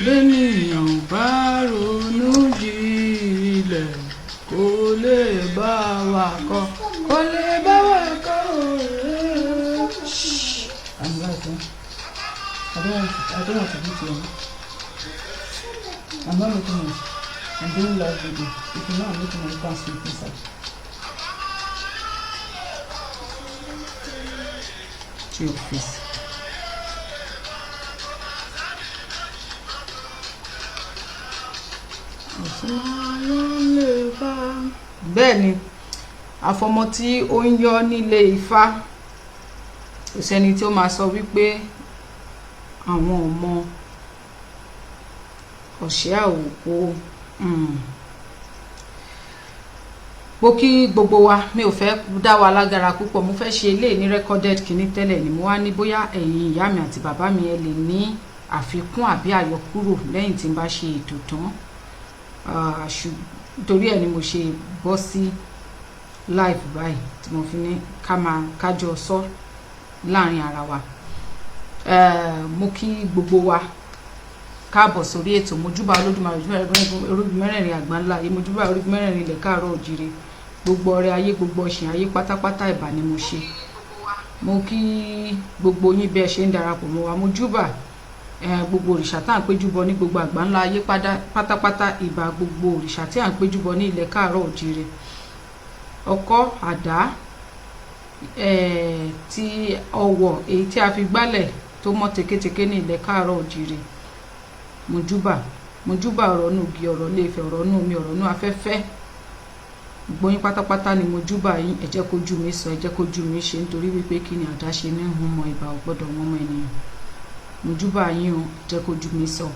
Bẹ́nìyàn bá ronú jinlẹ̀ kò lè bá wa kọ́ I'm right, I don't want to beat you. I'm not making noise. I'm doing live video. If you know I'm making noise, you can't sleep inside. To your face. bẹ́ẹ̀ ni àfọmọ tí ó ń yọ nílé Ifá kò sẹ́ni tí ó máa sọ wípé àwọn ọmọ ọ̀ṣẹ́ àwòkó. Mo kí gbogbo wa, mi ò fẹ́ dá wa lágara púpọ̀, mo fẹ́ ṣe eléyìí ní recorded kìíní tẹ́lẹ̀ ni mo wá ní bóyá ẹ̀yin ìyá mi àti bàbá mi ẹ lè ní àfikún àbí àyọkúrò lẹ́yìn tí n bá ṣe ètò tán, torí ẹ̀ ni mo ṣe bọ́ sí live báyìí tí mo fi ní kájọ sọ láàrin ara wa. Mo kí gbogbo wa káàbọ̀ sórí ètò Mojúbà Olódùmarè orúkọ mẹ́rẹ̀ẹ̀rin àgbáńlá yìí, Mojúbà orúkọ mẹ́rẹ̀ẹ̀rin ilẹ̀ káàárọ̀ òjìrè, gbogbo ọrẹ ayé, gbogbo ọ̀sìn ayé pátápátá ìbà ni mo ṣe. Mo kí gbogbo yín bí ẹ ṣe ń darapọ̀ mọ́ wa. Mojúbà gbogbo òrìṣà tá à ń péjúbọ ní gbogbo àgbáńlá ayé pátápátá, ìbà gbogbo òrìṣà tí à ń péjúbọ ní ilẹ̀ káàárọ̀ òjìrè. Ọkọ́, àdá, ti ọwọ̀ èyí tí a fi gbálẹ̀ tó mọ́ teketeke ní ilẹ̀ káàárọ̀ òjìrè. Mojúbà ọ̀rọ̀ nù igi, ọ̀rọ̀ léèfẹ̀, ọ̀rọ̀ nù omi, ọ̀rọ̀ nù afẹ́fẹ́, gbogbo yín pátápátá ni mojúbà yín. Ẹ jẹ́ kójú mi sọ, ẹ jẹ́ kójú mi ṣe, nítorí wípé kí ni àdáṣe ní hun mọ ìbà ò gbọ́dọ̀ wọn mọ ènìyàn. Mojúbà yín o, jẹ́ kójú mi sọ.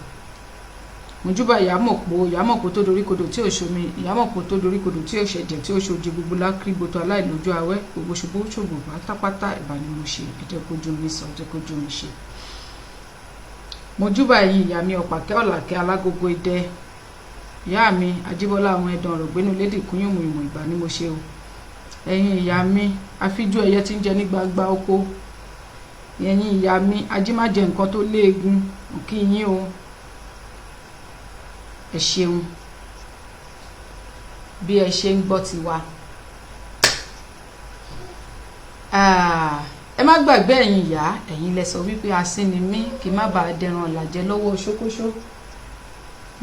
Mojúbà ìyámọ̀pó tó dorí kodò tí ò ṣomi, ìyámọ̀pó tó dorí kodò tí ò ṣẹ̀jẹ̀, tí ò ṣoje, gbogbo lákìrí gbogbo aláìlójú awẹ́, gbogbo ṣògbó pátápátá ìbà ni mo ṣe. Ẹ jẹ́ kójú mi sọ, ẹ jẹ́ kójú mi ṣe. Mojúbà yìí ìyá mi ọ̀pàkẹ́ ọ̀làkẹ́ alágogo idẹ, ìyá mi Ajíbọ́lá àwọn ẹ̀dàn ọ̀rọ̀ gbénu lédè kúnyùmù ìmọ̀ ìbà ni mo ṣe o. Ẹ̀yin ìyá mi afíjú ẹyẹ tí ń jẹ ní gbagba oko, ẹ̀yin ìyá mi ajímájẹ nǹkan tó léegun, mo kí yín o. Ẹ ṣeun bí ẹ ṣe ń gbọ́ tiwa. Ẹ má gbàgbé ẹ̀yin ìyá, ẹ̀yin lẹ sọ wípé asín ni mí kí má bàa dẹran ọ̀làjẹ lọ́wọ́ ṣókóṣó,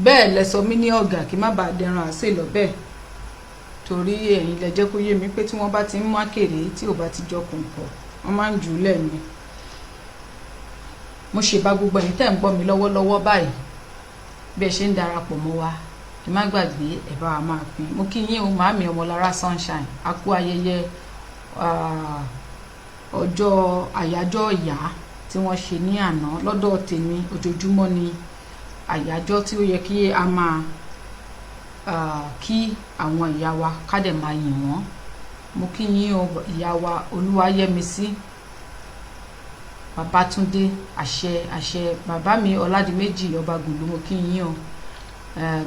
bẹ́ẹ̀ lẹ sọ mí ní ọ̀gà kí má bàa dẹran àsè lọ́bẹ̀, torí ẹ̀yin lẹ jẹ́ kó yé mi pé tí wọ́n bá ti ń mú àkèrè tí ò bá ti jọ kùnkọ̀ wọ́n máa ń jù ú lẹ̀ ni. Mo ṣe bá gbogbo ẹ̀yin tẹ́ ń gbọ́ mi lọ́wọ́lọ́wọ́ báyìí bí ẹ ṣe ń darapọ̀ mọ́ wa, ẹ má gbàgbé ẹ bá wa máa pín. Mo kí yín o màámi Ọmọlára Sunshine, a kú ayẹyẹ ọjọ́ àyájọ́ ìyá tí wọ́n ṣe ní àná. Lọ́dọ̀ tèmi ojoojúmọ́ ni àyájọ́ tí ó yẹ kí a máa kí àwọn ìyá wa ká dẹ̀ máa yìn wọ́n. Mo kí yín o ìyá wa Olúwayẹmisí Babátúndé, àṣẹ bàbá mi Ọládìméjì Ọbagùnlú, mo kí yín o.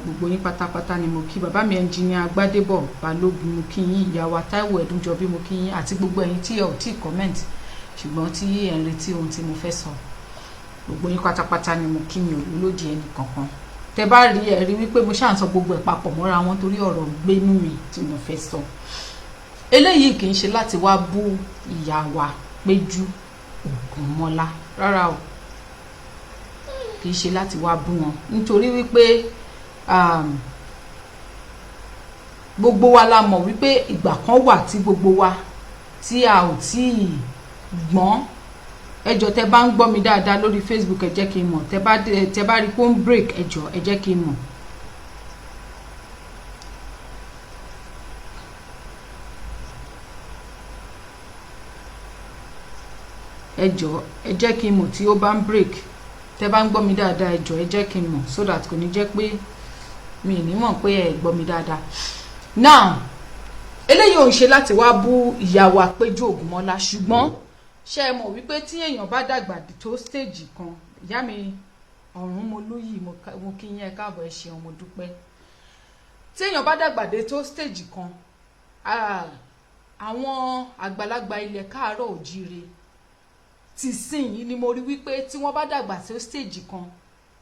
Gbogbo yín pátápátá ni mo kí. Bàbá mi ẹnjìníà Gbádébọ̀ Balógun, mo kí yín. Ìyá wa Táíwò Ẹ̀dúnjọbí, mo kí yín, àti gbogbo ẹ̀yin tí ẹ ò tí comment ṣùgbọ́n tí ẹ ń retí ohun tí mo fẹ́ sọ. Gbogbo yín pátápátá ni mo kí yín, olódì ẹnì kankan. Tẹ bá rí ẹ rí wípé mo ṣáà ń sọ gbogbo ẹ̀ papọ̀ mọ́ra wọn torí ọ̀rọ̀ gbénú mi tí mo fẹ́ sọ. Eléyìí kì í ṣe láti wá bú ìyá wa Péjú Ògúnmọ́lá rárá o, kì í ṣe láti wá bú wọn, nítorí wípé gbogbo wa la mọ̀ wípé ìgbà kan wà tí gbogbo wa tí a ò tí ì gbọ́n. Ẹjọ́ tẹ bá ń gbọ́ mi dáadáa lórí Facebook ẹ jẹ́ kí n mọ̀, tẹ bá rí pé ó ń break ẹjọ́ ẹ jẹ́ kí n mọ̀. Ẹjọ́ ẹ jẹ́ kí n mọ̀ tí ó bá ń break, tẹ bá ń gbọ́ mi dáadáa ẹjọ́ ẹ jẹ́ kí n mọ̀, so that kò ní jẹ́ pé mi ì ní mọ̀ pé ẹ gbọ́ mi dáadáa. Now eléyìí ò ń ṣe láti wá bú ìyá wa Péjú Ògúnmọ́lá, ṣùgbọ́n ṣé ẹ mọ̀ wípé tí èèyàn bá dàgbà tó stage kan, ìyá mi Ọ̀rúnmolúyì mo kí yín ẹ káàbọ̀, ẹ ṣeun, mo dúpẹ́. Tí èèyàn bá dàgbà dé tó stage kan, àwọn àgbàlagbà ilẹ̀ káàárọ̀ òjíire ti sìn yìí ni mo rí wípé tí wọ́n bá dàgbà tó stage kan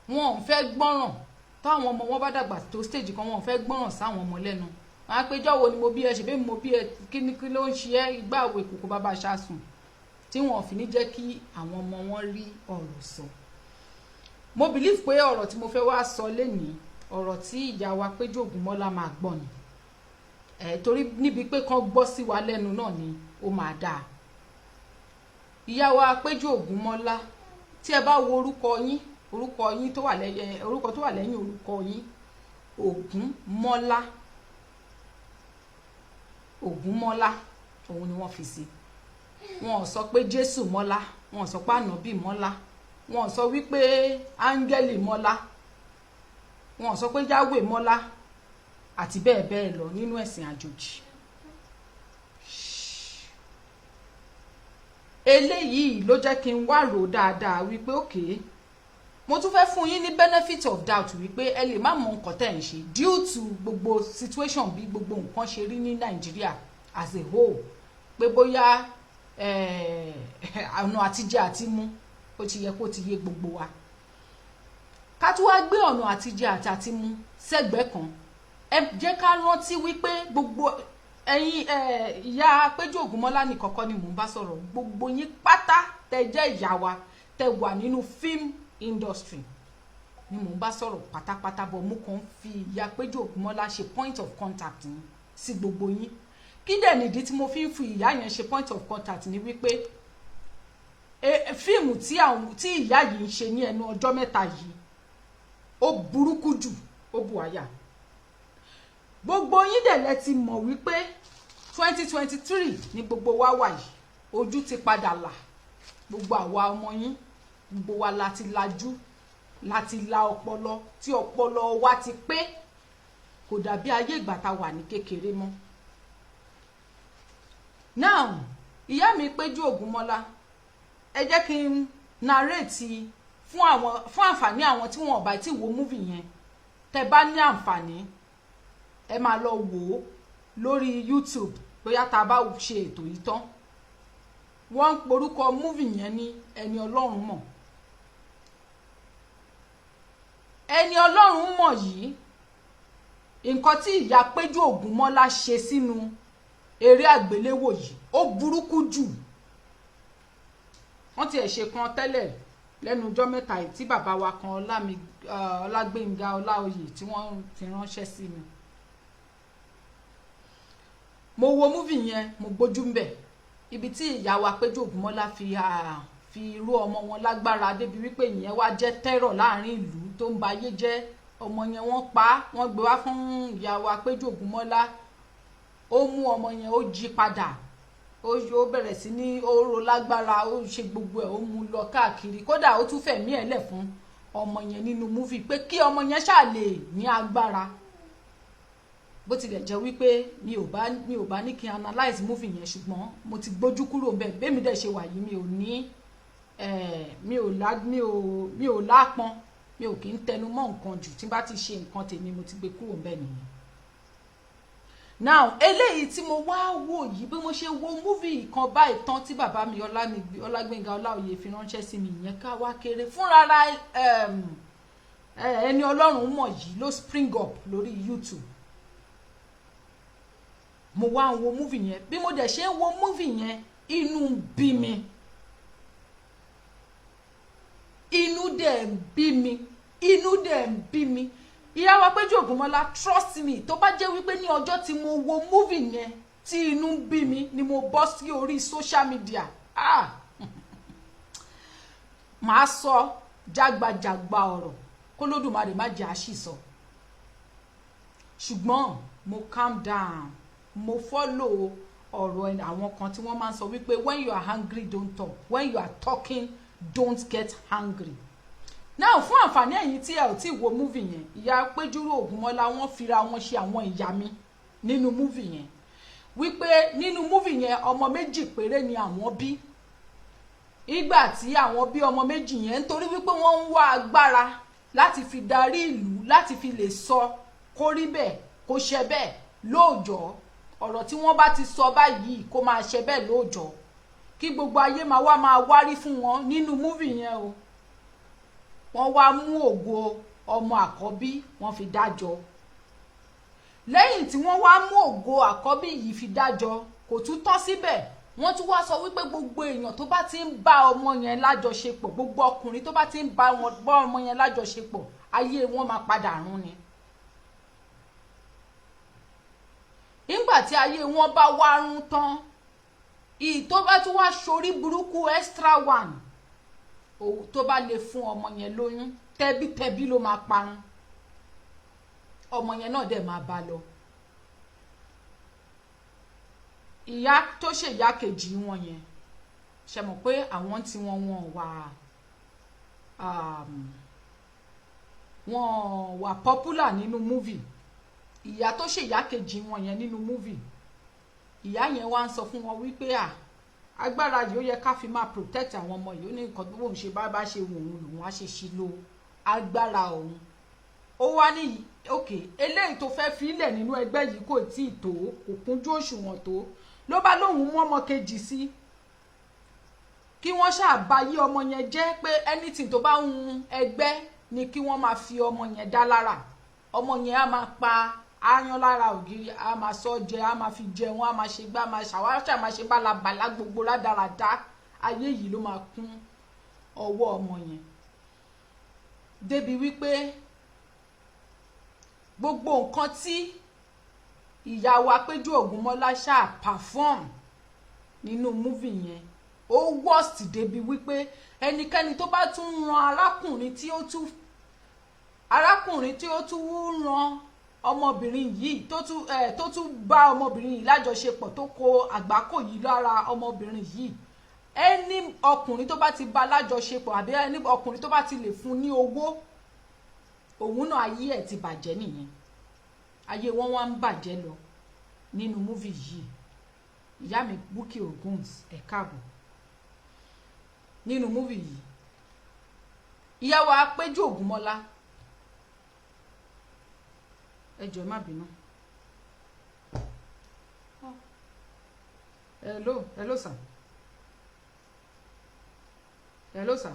wọn ò fẹ́ gbọ́ràn, táwọn ọmọ wọn bá dàgbà tó stage kan wọn ò fẹ́ gbọ́ràn sáwọn ọmọ lẹ́nu. Wọ́n á pé jọ́wọ́ ni mo bí ẹ, ṣe bẹ́ẹ̀ mo bí ẹ, kí ló ń ṣe ẹ́, ìgbà àwọ̀ ìkòkò bàbá ṣáṣùn, tí wọn ò fi ní jẹ́ kí àwọn ọmọ wọn rí ọ̀rọ̀ sọ. Mo believe pé ọ̀rọ̀ tí mo fẹ́ wá sọ lénìí, ọ̀rọ̀ tí ìyá wa Péjú Ògúnmọ́lá máa gbọ́ ni. Torí níbi pé kán gbọ́ sí wa lẹ́nu náà ni ó máa dáa. Ìyá wa Péjú Ògúnmọ́lá, tí ẹ bá wo orúkọ yín tó wà lẹ́yìn orúkọ yín, Ogunmola òun ni wọ́n fi sí. Wọn ò sọ pé Jésù mọ́lá, wọn ò sọ pé ànábì mọ́lá, wọn ò sọ wípé áńgẹ́lì mọ́lá, wọn ò sọ pé Yahweh mọ́lá àti bẹ́ẹ̀ bẹ́ẹ̀ lọ nínú ẹ̀sìn àjòjì. Eléyìí ló jẹ́ kí n wá rò dáadáa wípé okay, mo tún fẹ́ fún yín ní benefit of doubt wípé ẹ lè má mọ nǹkan tẹ́ ń ṣe due to gbogbo situation bí gbogbo nǹkan ṣe rí ní Nàìjíríà as a whole, pé bóyá ọ̀nà àtijẹ àti mú ó ti yẹ kó ti yé gbogbo wa. Ká tún wá gbé ọ̀nà àtijẹ àti mú sẹ́gbẹ̀ẹ́ kan, ẹ jẹ́ ká rántí wípé gbogbo ẹ̀yin ìyá Péjú Ògúnmọ́lá ní kọ́kọ́ ni mò ń bá sọ̀rọ̀, gbogbo yín pátá tẹ́ jẹ́ ìyá wa tẹ́ wà nínú film industry ni mò ń bá sọ̀rọ̀ pátápátá, bọ̀ mo kàn fi ìyá Péjú Ògúnmọ́lá ṣe point of contact ní sí gbogbo yín. Kí dẹ̀ nìdí tí mo fi ń fi ìyá yẹn ṣe point of contact ni wípé fíìmù tí ìyá yìí ń ṣe ní ẹnu ọjọ́ mẹ́ta yìí ó burúkú jù, ó bù àyà. Gbogbo yín dẹ̀ lẹ ti mọ̀ wípé 2023 ni gbogbo wa wà yìí, ojú ti padà là, gbogbo àwa ọmọ yín, gbogbo wa láti lajú, láti la ọpọlọ, tí ọpọlọ wa ti pé, kò dàbí ayé ìgbà tá wà ní kékeré mọ́. Now, ìyá mi Péjú Ògúnmọ́lá, ẹ jẹ́ kí n narrate fún àǹfààní àwọn tí wọ́n bá ti wo movie yẹn. Tẹ́ bá ní àǹfààní, ẹ máa lọ wò ó lórí YouTube bóyá tá bá ṣe ètò yìí tán. Wọ́n ń porúkọ movie yẹn ní Ẹni Ọlọ́run mọ̀. Ẹni Ọlọ́run mọ̀ yìí, nǹkan tí ìyá Péjú Ògúnmọ́lá ṣe sínú eré àgbéléwò yìí ó burúkú jù. Wọ́n ti ẹ̀ ṣe kan tẹ́lẹ̀ lẹ́nu ọjọ́ mẹ́ta yìí tí bàbá wa kan Ọlágbénga Ọláoyè tí wọ́n fi ránṣẹ́ sí mi. Mo wo movie yẹn, mo gbójú ń bẹ̀, ibi tí ìyá wa Péjú Ògúnmọ́lá fi irú ọmọ wọn lágbára débi wípé ìyẹn wá jẹ́ terror láàrin ìlú tó ń ba ayé jẹ́. Ọmọ yẹn wọ́n pa, wọ́n gbé wá fún ìyá wa Péjú Ògúnmọ́lá, ó mú ọmọ yẹn, ó jí padà, ó bẹ̀rẹ̀ sí ní oró lágbára, ó ṣe gbogbo ẹ̀, ó mú lọ káàkiri, kódà ó tún fẹ̀mí ẹ̀ lẹ̀ fún ọmọ yẹn nínú movie pé kí ọmọ yẹn ṣáà lè ní agbára. Bó tilẹ̀ jẹ́ wípé mi ò bá ní kí n analyze movie yẹn, ṣùgbọ́n mo ti gbójú kúrò ńbẹ̀. Bẹ́mi dẹ̀ ṣe wà yìí, mi ò lápọn, mi ò kí ń tẹnu mọ́ nǹkan jù, tí bá ti ṣe nǹkan tèmi mo ti gbé kúrò ńbẹ̀ nìyẹn. Now, eléyìí tí mo wá wò yìí, bí mo ṣe wo movie kan báyìí tán tí bàbá mi Ọlágbénga Ọláoyè fi ránṣẹ́ sí mi yẹn, ká wá kéré fúnrara Ẹni Ọlọ́run mọ̀ yìí ló spring up lórí YouTube. Mo wá ń wo movie yẹn, bí mo dẹ̀ ṣe ń wo movie yẹn, inú bí mi, inú dẹ̀ ń bí mi. Ìyá wa Péjú Ògúnmọ́lá, trust me, tó bá jẹ́ wípé ní ọjọ́ tí mo wo movie yẹn tí inú ń bí mi ni mo bọ́ sí orí social media, màá sọ jágbajàgba ọ̀rọ̀ k'Olódùmarè má jẹ́ àṣìsọ. Ṣùgbọ́n mo calm down, mo follow ọ̀rọ̀ àwọn kan tí wọ́n máa ń sọ wípé when you are hungry don't talk, when you are talking don't get hungry. Now, fún àǹfààní ẹ̀yin tí ẹ ò tí wo movie yẹn, ìyá Péjú Ògúnmọ́lá wọ́n fira wọn ṣe àwọn ìyá mi nínú movie yẹn, wípé nínú movie yẹn ọmọ méjì péré ni àwọn bí. Ìgbà tí àwọn bí ọmọ méjì yẹn nítorí wípé wọ́n ń wá agbára láti fi darí ìlú, láti fi lè sọ kó rí bẹ́ẹ̀, kó ṣe bẹ́ẹ̀ lóòjọ́, ọ̀rọ̀ tí wọ́n bá ti sọ báyìí kó máa ṣe bẹ́ẹ̀ lóòjọ́, kí gbogbo ayé máa wárí fún wọn nínú movie yẹn o. Wọ́n wá mú ògo ọmọ àkọ́bí wọ́n fi dájọ́. Lẹ́yìn tí wọ́n wá mú ògo àkọ́bí yìí fi dájọ́, kò tún tán síbẹ̀, wọ́n tún wá sọ wípé gbogbo èèyàn tó bá ti ń bá ọmọ yẹn lájọṣepọ̀, gbogbo ọkùnrin tó bá ti ń bá ọmọ yẹn lájọṣepọ̀, ayé wọn máa padà run ni. Nígbà tí ayé wọn bá wá run tán, tó bá tún wá ṣorí burúkú extra one, tó bá lè fún ọmọ yẹn lóyún, tẹbítẹbí ló máa parun. ọmọ yẹn náà dẹ̀ máa bá lọ. Ìyá tó ṣe ìyá kejì wọn yẹn ṣe mọ̀ pé àwọn tí wọ́n wà popular nínú movie. Ìyá tó ṣe ìyá kejì wọn yẹn nínú movie, ìyá yẹn wá ń sọ fún wọn wípé agbára yìí ó yẹ ká fi máa protect àwọn ọmọ yìí, ó ní nǹkan tó wọ́n ṣe bá ṣe wò òun lòun á ṣe ṣílò agbára òun. Ó wá ní òkè eléyìí tó fẹ́ filẹ̀ nínú ẹgbẹ́ yìí kò tí ì tó, kò kúnjú òṣùwọ̀n tó, ló bá lóun mú ọmọ kejì sí kí wọ́n ṣàbáyé ọmọ yẹn jẹ́ pé anything tó bá ń ẹgbẹ́ ni kí wọ́n máa fi ọmọ yẹn dá lára. Ọmọ yẹn á máa pa áyán lára ògiri, á máa sọ jẹ, á máa fi jẹun, á máa ṣe gbá, máa ṣàwárà, máa ṣe bálabàlá gbogbo rádaràdá. Ayé yìí ló máa kún ọwọ́ ọmọ yẹn débi wípé gbogbo nǹkan tí ìyá wa Péjú Ògúnmọ́lá ṣáà perform nínú movie yẹn ó worst débi wípé ẹnikẹ́ni tó bá tún ran arákùnrin tí ó tún ran ọmọbìnrin yìí tó tún bá ọmọbìnrin yìí lájọṣepọ̀ tó kó àgbákò yìí lára ọmọbìnrin yìí, ẹni ọkùnrin tó bá ti bá lájọṣepọ̀ àbí ẹni ọkùnrin tó bá ti lè fún ní owó, òun náà ayé ẹ̀ ti bàjẹ́ nìyẹn. Ayé wọn wá ń bàjẹ́ lọ nínú múvì yìí. Ìyá mi Bukky Oguns ẹ káàbọ̀. Nínú múvì yìí ìyá wa Péjú Ògúnmọ́lá, ẹ jọ̀ọ́ má bínú. Hello sir. Hello sir.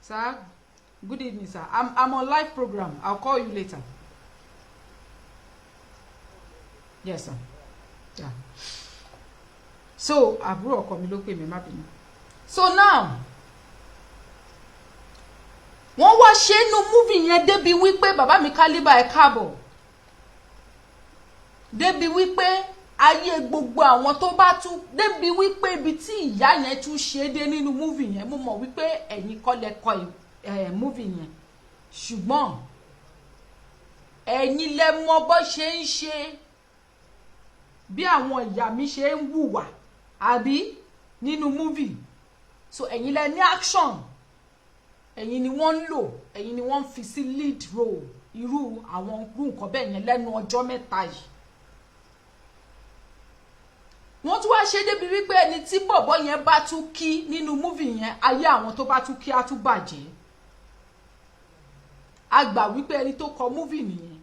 Sir, good evening sir. I'm on live program. I'll call you later. Yes sir. Yeah. So àbúrò ọkọ mi ló pè mí, má bínú. So now wọ́n wá ṣe inú movie yẹn débi wípé bàbá mi Kálíbà ẹ káàbọ̀, débi wípé ayé gbogbo àwọn tó bá tún, débi wípé ibi tí ìyá yẹn tún ṣe dé nínú movie yẹn, mo mọ̀ wípé ẹ̀yin kọ́ lẹ kọ movie yẹn, ṣùgbọ́n ẹ̀yin lẹ mọ̀ bó ṣe ń ṣe, bí àwọn ìyá mi ṣe ń hùwà àbí nínú movie. So ẹ̀yin lẹ ní action, ẹ̀yin ni wọ́n ń lò, ẹ̀yin ni wọ́n ń fi sí lead role irú àwọn nǹkan bẹ́ẹ̀ yẹn lẹ́nu ọjọ́ mẹ́ta yìí. Wọ́n tún wá ṣe débi wípé ẹni tí bọ̀bọ̀ yẹn bá tún kí nínú movie yẹn, ayé àwọn tó bá tún kí á tún bàjẹ́. A gbà wípé ẹni tó kọ movie nìyẹn.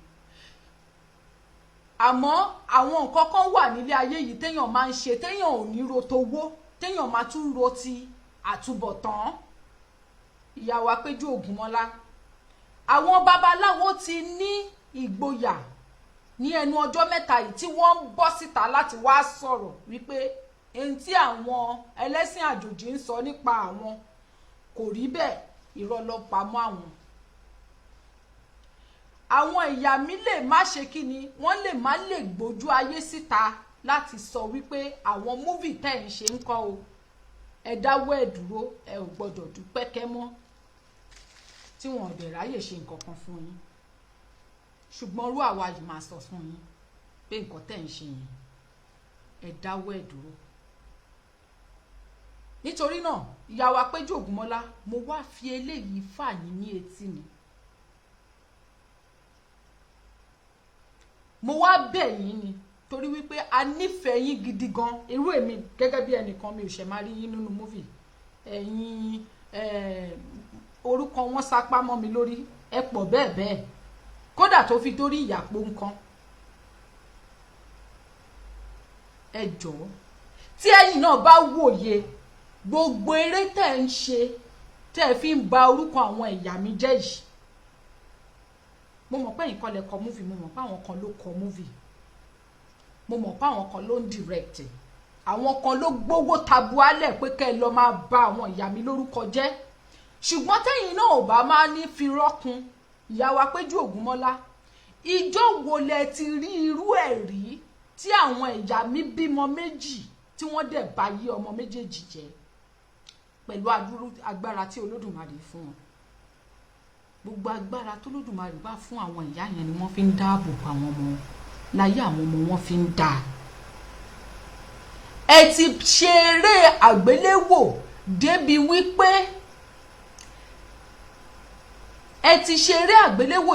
Àmọ́ àwọn nǹkan kan wà nílé ayé yìí téèyàn máa ń ṣe, téèyàn ò ní ro towó, téèyàn máa tún ro ti àtúbọ̀tán. Ìyá wa Péjú Ògúnmọ́lá, àwọn babaláwo ti ní ìgboyà ní ẹnu ọjọ́ mẹ́ta yìí tí wọ́n ń bọ́ síta láti wá sọ̀rọ̀ wípé ẹni tí àwọn ẹlẹ́sìn àjòjì ń sọ nípa àwọn kò rí bẹ́ẹ̀, irọ́ ló pamọ́ àwọn. Àwọn ìyá mi lè má ṣe kíni, wọ́n lè má lè gbójú ayé síta láti sọ wípé àwọn múvì tẹ́ ń ṣe ń kọ́ o, ẹ dáwọ́ ẹ̀ dúró, ẹ ò gbọ́dọ̀ dúpẹ́ kẹ́ mọ́, tí wọn ò dẹ̀ ráyè ṣe nǹkan kan fún yín. Ṣùgbọ́n irú àwa yìí máa sọ fún yín pé nǹkan tẹ́ ń ṣe yẹn ẹ dáwọ́ ẹ̀ dúró. Nítorí náà ìyá wa Péjú Ògúnmọ́lá, mo wá fi eléyìí fà yín ní etí ni. Mo wá bẹ̀ yín ni torí wípé a nífẹ̀ẹ́ yín gidi gan. Irú èmi gẹ́gẹ́ bí ẹnìkan, mi ò ṣe máa rí yín nínú múvì. Ẹ̀yin orúkọ wọn sápá mọ́ mi lórí, ẹ pọ̀ bẹ́ẹ̀ bẹ́ẹ̀, kódà tó fi dórí ìyàpò nǹkan. Ẹ jọ̀ọ́ tí ẹ̀yin náà bá wòye gbogbo eré tẹ́ ń ṣe tẹ́ fi ń ba orúkọ àwọn ìyá mi jẹ́ yìí, mo mọ̀ pé ẹ̀yin kọ́ lẹ kọ múvì, mo mọ̀ pé àwọn kan ló kọ múvì, mo mọ̀ pé àwọn kan ló ń direct, àwọn kan ló gbówó tabuálẹ̀ pé kẹ́ ẹ lọ máa ba àwọn ìyá mi lórúkọ jẹ́. Ṣùgbọ́n tẹ́yin náà ò bá máa ní fi rọ́kun, ìyá wa Péjú Ògúnmọ́lá, ìjọ wo lẹ ti rí irú ẹ̀ rí tí àwọn ìyá mi bímọ méjì tí wọ́n dẹ̀ bá yí ọmọ méjèèjì jẹ́ pẹ̀lú agbára tí Olódùmarè fún wọn? gbogbo agbára tó lódùmarè bá fún àwọn ìyá yẹn ni wọ́n fi ń dáàbò bo àwọn ọmọ wọn láyé àwọn ọmọ wọn fi ń dà. Ẹ ti ṣeré àgbéléwò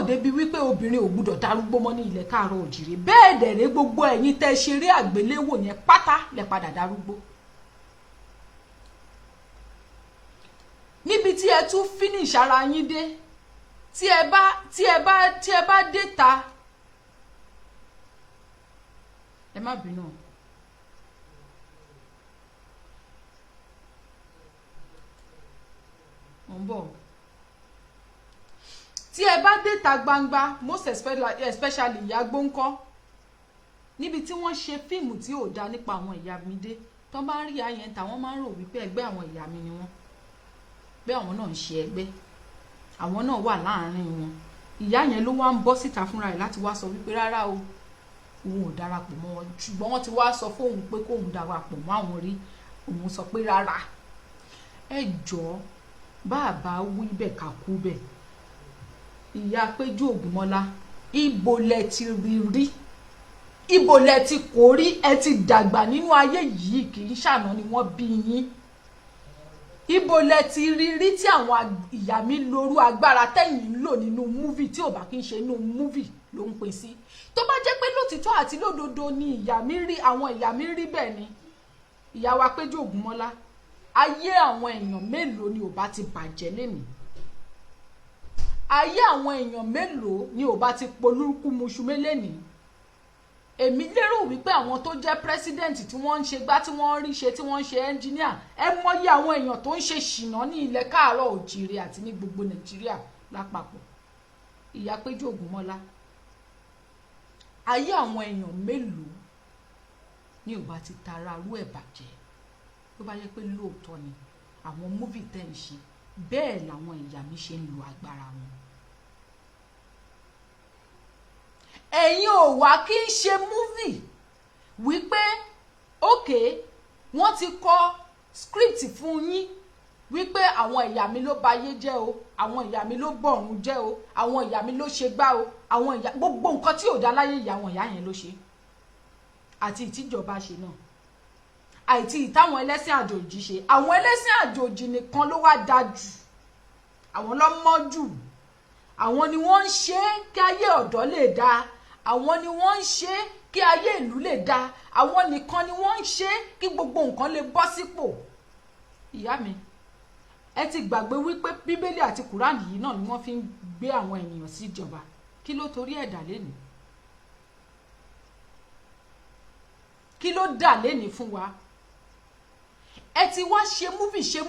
débi wípé obìnrin ò gbúdọ̀ darúgbó mọ́ ní ilẹ̀ káàárọ̀ òjìrè. Bẹ́ẹ̀ dẹ̀rẹ́ gbogbo ẹ̀yin tẹ́ ṣeré àgbéléwò yẹn pátá lẹ padà darúgbó. Níbi tí ẹ tún finish ara yín dé, tí ẹ bá dé ta, ẹ má bínú. Bọ̀ tí ẹ bá dé ta gbangba, most especially ìyá gbóńkọ́, níbi tí wọ́n ṣe fíìmù tí ò dá nípa àwọn ìyá mi dé, tó bá rí ayẹn ta wọ́n máa ń rò wípé ẹgbẹ́ àwọn ìyá mi ni wọ́n, pé àwọn náà ń ṣe ẹgbẹ́, àwọn náà wà láàárín wọn. Ìyá yẹn ló wá ń bọ́ síta fúnra rẹ̀ láti wá sọ wípé rárá o, òun ò darapọ̀ mọ́ wọn, ṣùgbọ́n wọ́n ti wá sọ fóun pé kóun darapọ̀ mọ́ àwọn rí, òun sọ pé rárá. Ẹ jọ̀ọ́, bàbá wí bẹ́ẹ̀ ká kú bẹ́ẹ̀. Ìyá Péjú Ògúnmọ́lá, ibo lẹ ti rí, ibo lẹ ti kò rí, ẹ ti dàgbà nínú ayé yìí, kì í ṣàná ni wọ́n bí yín. Ibo lẹ ti rí tí àwọn ìyá mi lórú agbára tẹ́yìn ń lò nínú múvì tí ò bá kí ń ṣe inú múvì ló ń pè sí. Tó bá jẹ́ pé lótìtọ́ àti lódodo ni àwọn ìyá mi rí bẹ́ẹ̀ ni, ìyá wa Péjú Ògúnmọ́lá, ayé àwọn èèyàn mélòó ni ò bá ti bàjẹ́ lénìí? Ayé àwọn èèyàn mélòó ni ò bá ti polúkú muṣu lénìí? Èmi lérò wípé àwọn tó jẹ́ president tí wọ́n ń ṣe gbá, tí wọ́n rí ṣe, tí wọ́n ń ṣe engineer, ẹ mọyì àwọn èèyàn tó ń ṣe ṣìnà ní ilẹ̀ káàárọ̀ òjìrè àti ní gbogbo Nàìjíríà lápapọ̀. Ìyá Péjú Ògúnmọ́lá, ayé àwọn èèyàn mélòó ni ò bá ti tara rú ẹ̀ bàjẹ́? Tó bá yẹ pé lóòótọ́ ni àwọn múvì tẹ́ ń ṣe, bẹ́ẹ̀ làwọn ìyá mi ṣe ń lo agbára wọn. Ẹ̀yin ò wá kí ń ṣe múvì wípé okay, wọ́n ti kọ script fún yín wípé àwọn ìyá mi ló bayé jẹ́ o, àwọn ìyá mi ló bọ̀run jẹ́ o, àwọn ìyá mi ló ṣe gbá o, àwọn ìyá, gbogbo nǹkan tí ò dá láyé ìyá àwọn ìyá yẹn ló ṣe, àti ìtìjọba ṣe náà, àìtí ìtàwọn ẹlẹ́sìn àjòjì ṣe. Àwọn ẹlẹ́sìn àjòjì nìkan ló wá dáa jù, àwọn ló mọ́ jù, àwọn ni wọ́n ń ṣe kí ayé ọ̀dọ́ lè dáa, àwọn ni wọ́n ń ṣe kí ayé ìlú lè dáa, àwọn nìkan ni wọ́n ń ṣe kí gbogbo nǹkan lè bọ́ sípò. Ìyá mi, ẹ ti gbàgbé wípé Bíbélì àti Kùránì yìí náà ni wọ́n fi ń gbé àwọn ènìyàn sí ìjọba. Kí ló torí ẹ̀ dà lénìí? Kí ló dà lénìí fún wa? Ẹ ti wá ṣe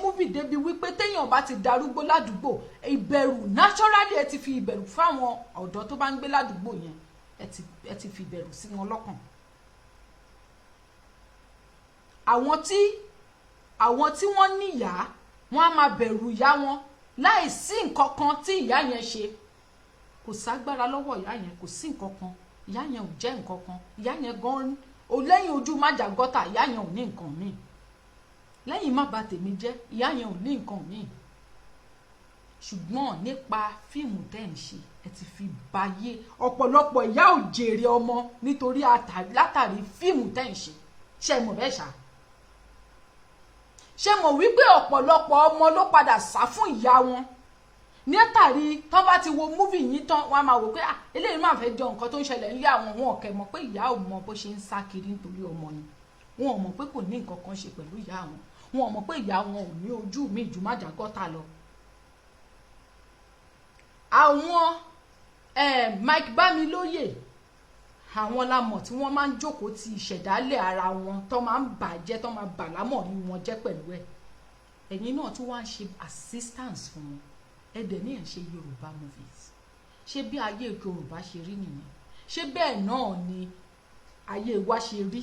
múvì débi wípé téèyàn bá ti darúgbó ládùúgbò, ìbẹ̀rù naturally, ẹ ti fi ìbẹ̀rù fáwọn ọ̀dọ́ tó bá ń gbé ládùúgbò yẹn, ẹ ti fi ìbẹ̀rù sí wọn lọ́kàn. Àwọn tí wọ́n níyà, wọ́n á máa bẹ̀rù ìyá wọn láì sí nǹkan kan tí ìyá yẹn ṣe. Kò ságbára lọ́wọ́ ìyá yẹn, kò sí nǹkan kan, ìyá yẹn ò jẹ́ nǹkan kan, ìyá yẹn gan-an lẹ́yìn ojú májà gọ́tà, ìyá yẹn ò ní nǹkan míì. Lẹ́yìn má bà tèmi jẹ́, ìyá yẹn ò ní nǹkan míì. Ṣùgbọ́n nípa fíìmù tẹ́ ń ṣe, ẹ ti fi bayé ọ̀pọ̀lọpọ̀ ìyá ò jèrè ọmọ nítorí látàrí fíìmù tẹ́ ń ṣe. Ṣé mọ̀ bẹ́ẹ̀ ṣá? Ṣé mọ̀ wípé ọ̀pọ̀lọpọ̀ ọmọ ló padà sá fún ìyá wọn látàrí tó bá ti wo múvì yín tán, wọ́n á máa wò pé eléyìí máa fẹ́ jọ nǹkan tó ń ṣẹlẹ̀ nílé àwọn, wọn ò kẹ́ mọ̀ pé ìyá ò mọ bó ṣe ń sá kiri nítorí ọmọ ni. Wọn ò mọ̀ pé kò ní nǹkan kan ṣe pẹ̀lú ìyá wọn. Wọn ò mọ̀ pé ìyá wọn ò ní ojú mi jù májà gọ́tà lọ. Àwọn Mike Bámilóyè, àwọn la mọ̀ tí wọ́n máa ń jókòó ti ìṣẹ̀dálẹ̀ ara wọn, tó máa ń bàjẹ́, tó máa bà lámọ̀ ní wọn jẹ́ pẹ̀lú ẹ̀. Ẹ̀yin náà tún wá ń ṣe assistance fún wọn. Ẹ dẹ̀ ní ẹ̀ ń ṣe Yorùbá movies. Ṣé bí ayé Yorùbá ṣe rí nìyẹn? Ṣé bẹ́ẹ̀ náà ni ayé wa ṣe rí?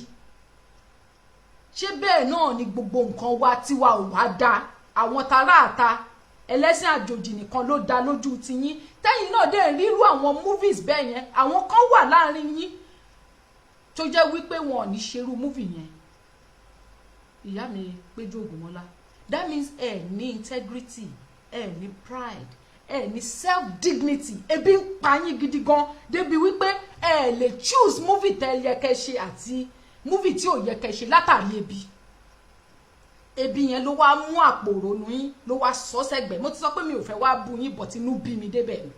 Ṣé bẹ́ẹ̀ náà ni gbogbo nǹkan wa tiwa ò wá dá? Àwọn taráàta ẹlẹ́sìn àjòjì nìkan ló dá lójú tiyín. Tẹ́yìn náà dẹ̀ rírú àwọn movies bẹ́ẹ̀ yẹn, àwọn kan wà láàrin yín tó jẹ́ wípé wọn ò ní ṣerú movie yẹn. Ìyá mi Péjú Ògúnmọ́lá, that means ẹ ní integrity, ẹ ní pride, ẹ ní self dignity, ebi ń pa yín gidi gan débi wípé ẹ lè choose movie tẹ́ yẹ kẹ́ ṣe àti movie tí ò yẹ kẹ́ ṣe látàrí ebi yẹn ló wá mú àpò ronú yín ló wá sọ sẹ́gbẹ̀. Mo ti sọ pé mi ò fẹ́ wá bú yín but inú bí mi débẹ̀ ni,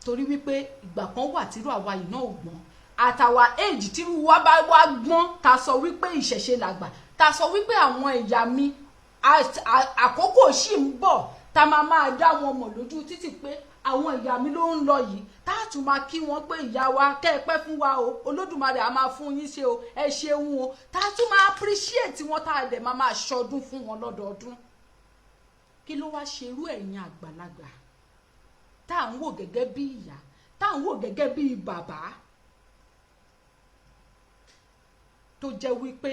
torí wípé ìgbà kan wà tírú àwa yìí náà ò gbọ́n àtàwà age tírú wa bá wá gbọ́n ta sọ wípé ìṣẹ̀ṣe làgbà, ta sọ wípé àwọn ìyá mi àkókò sì ń bọ̀ ta máa dá wọn mọ̀ lójú títì pé àwọn ìyá mi ló ń lọ yìí, tá a tún máa kí wọn pé ìyá wa kẹ́ ẹ pẹ́ fún wa o, Olódùmarè a máa fún yín ṣe o, ẹ ṣeun o, tá a tún máa appreciate wọn, tá a dẹ̀ máa ṣọdún fún wọn lọ́dọọdún. Kí ló wá ṣerú ẹ̀yin àgbàlagbà tá à ń wò gẹ́gẹ́ bí ìyá, tá à ń wò gẹ́gẹ́ bí bàbá, tó jẹ́ wípé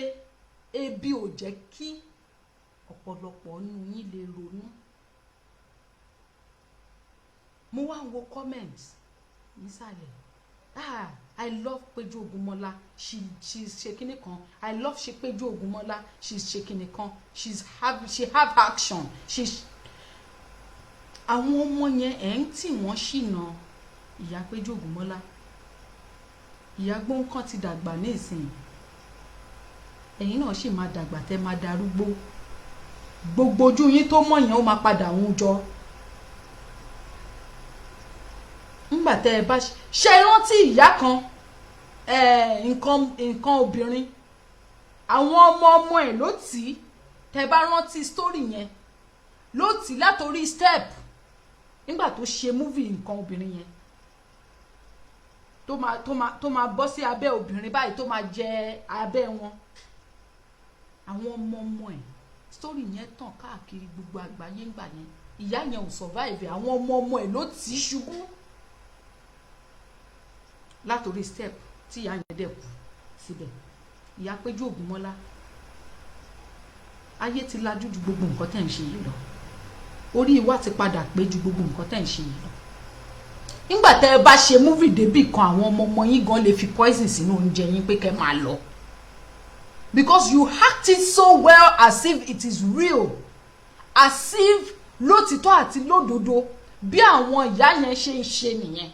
ebi ò jẹ́ kí ọ̀pọ̀lọpọ̀ nínú yín lè ronú. Mo wá ń wo comments nísàlẹ̀, I love Peju Ogunmola, she's shaking it kan, I love Peju Ogunmola, she's shaking it kan, she have action, àwọn ọmọ yẹn ẹ̀ ń tì wọ́n ṣìnà ìyá Peju Ogunmola. Ìyá gbóǹkan ti dàgbà ní ìsìn, ẹ̀yin náà sì máa dàgbà tẹ́ máa darúgbó, gbogbo ojú yín tó mọ̀ yẹn ó máa padà ń jọ. Ńgbà tẹ́ ẹ bá ṣe rántí ìyá kan nǹkan obìnrin, àwọn ọmọ ẹ̀ ló tì í, tẹ́ bá rántí story yẹn, ló tì í látorí step nígbà tó ṣe movie nǹkan obìnrin yẹn, tó máa bọ́ sí abẹ́ obìnrin báyìí tó máa jẹ abẹ́ wọn. Àwọn ọmọ ẹ̀, story yẹn tàn káàkiri gbogbo àgbáyé ńgbà yẹn. Ìyá yẹn ò survive, àwọn ọmọ ẹ̀ ló tì í ṣubú látorí step tí ìyá yẹn dẹ̀ kú síbẹ̀. Ìyá Peju Ogunmola, ayé ti lajú ju gbogbo nǹkan tẹ́ ń ṣe yìí lọ, orí wa ti padà pé ju gbogbo nǹkan tẹ́ ń ṣe yìí lọ. Nígbà tẹ́ ẹ bá ṣe movie débì kan, àwọn ọmọ yín gan lè fi poison sínú oúnjẹ yín pé kẹ́ máa lọ, because you act it so well as if it is real, as if lótìtọ́ àti lódodo bí àwọn ìyá yẹn ṣe ń ṣe nìyẹn.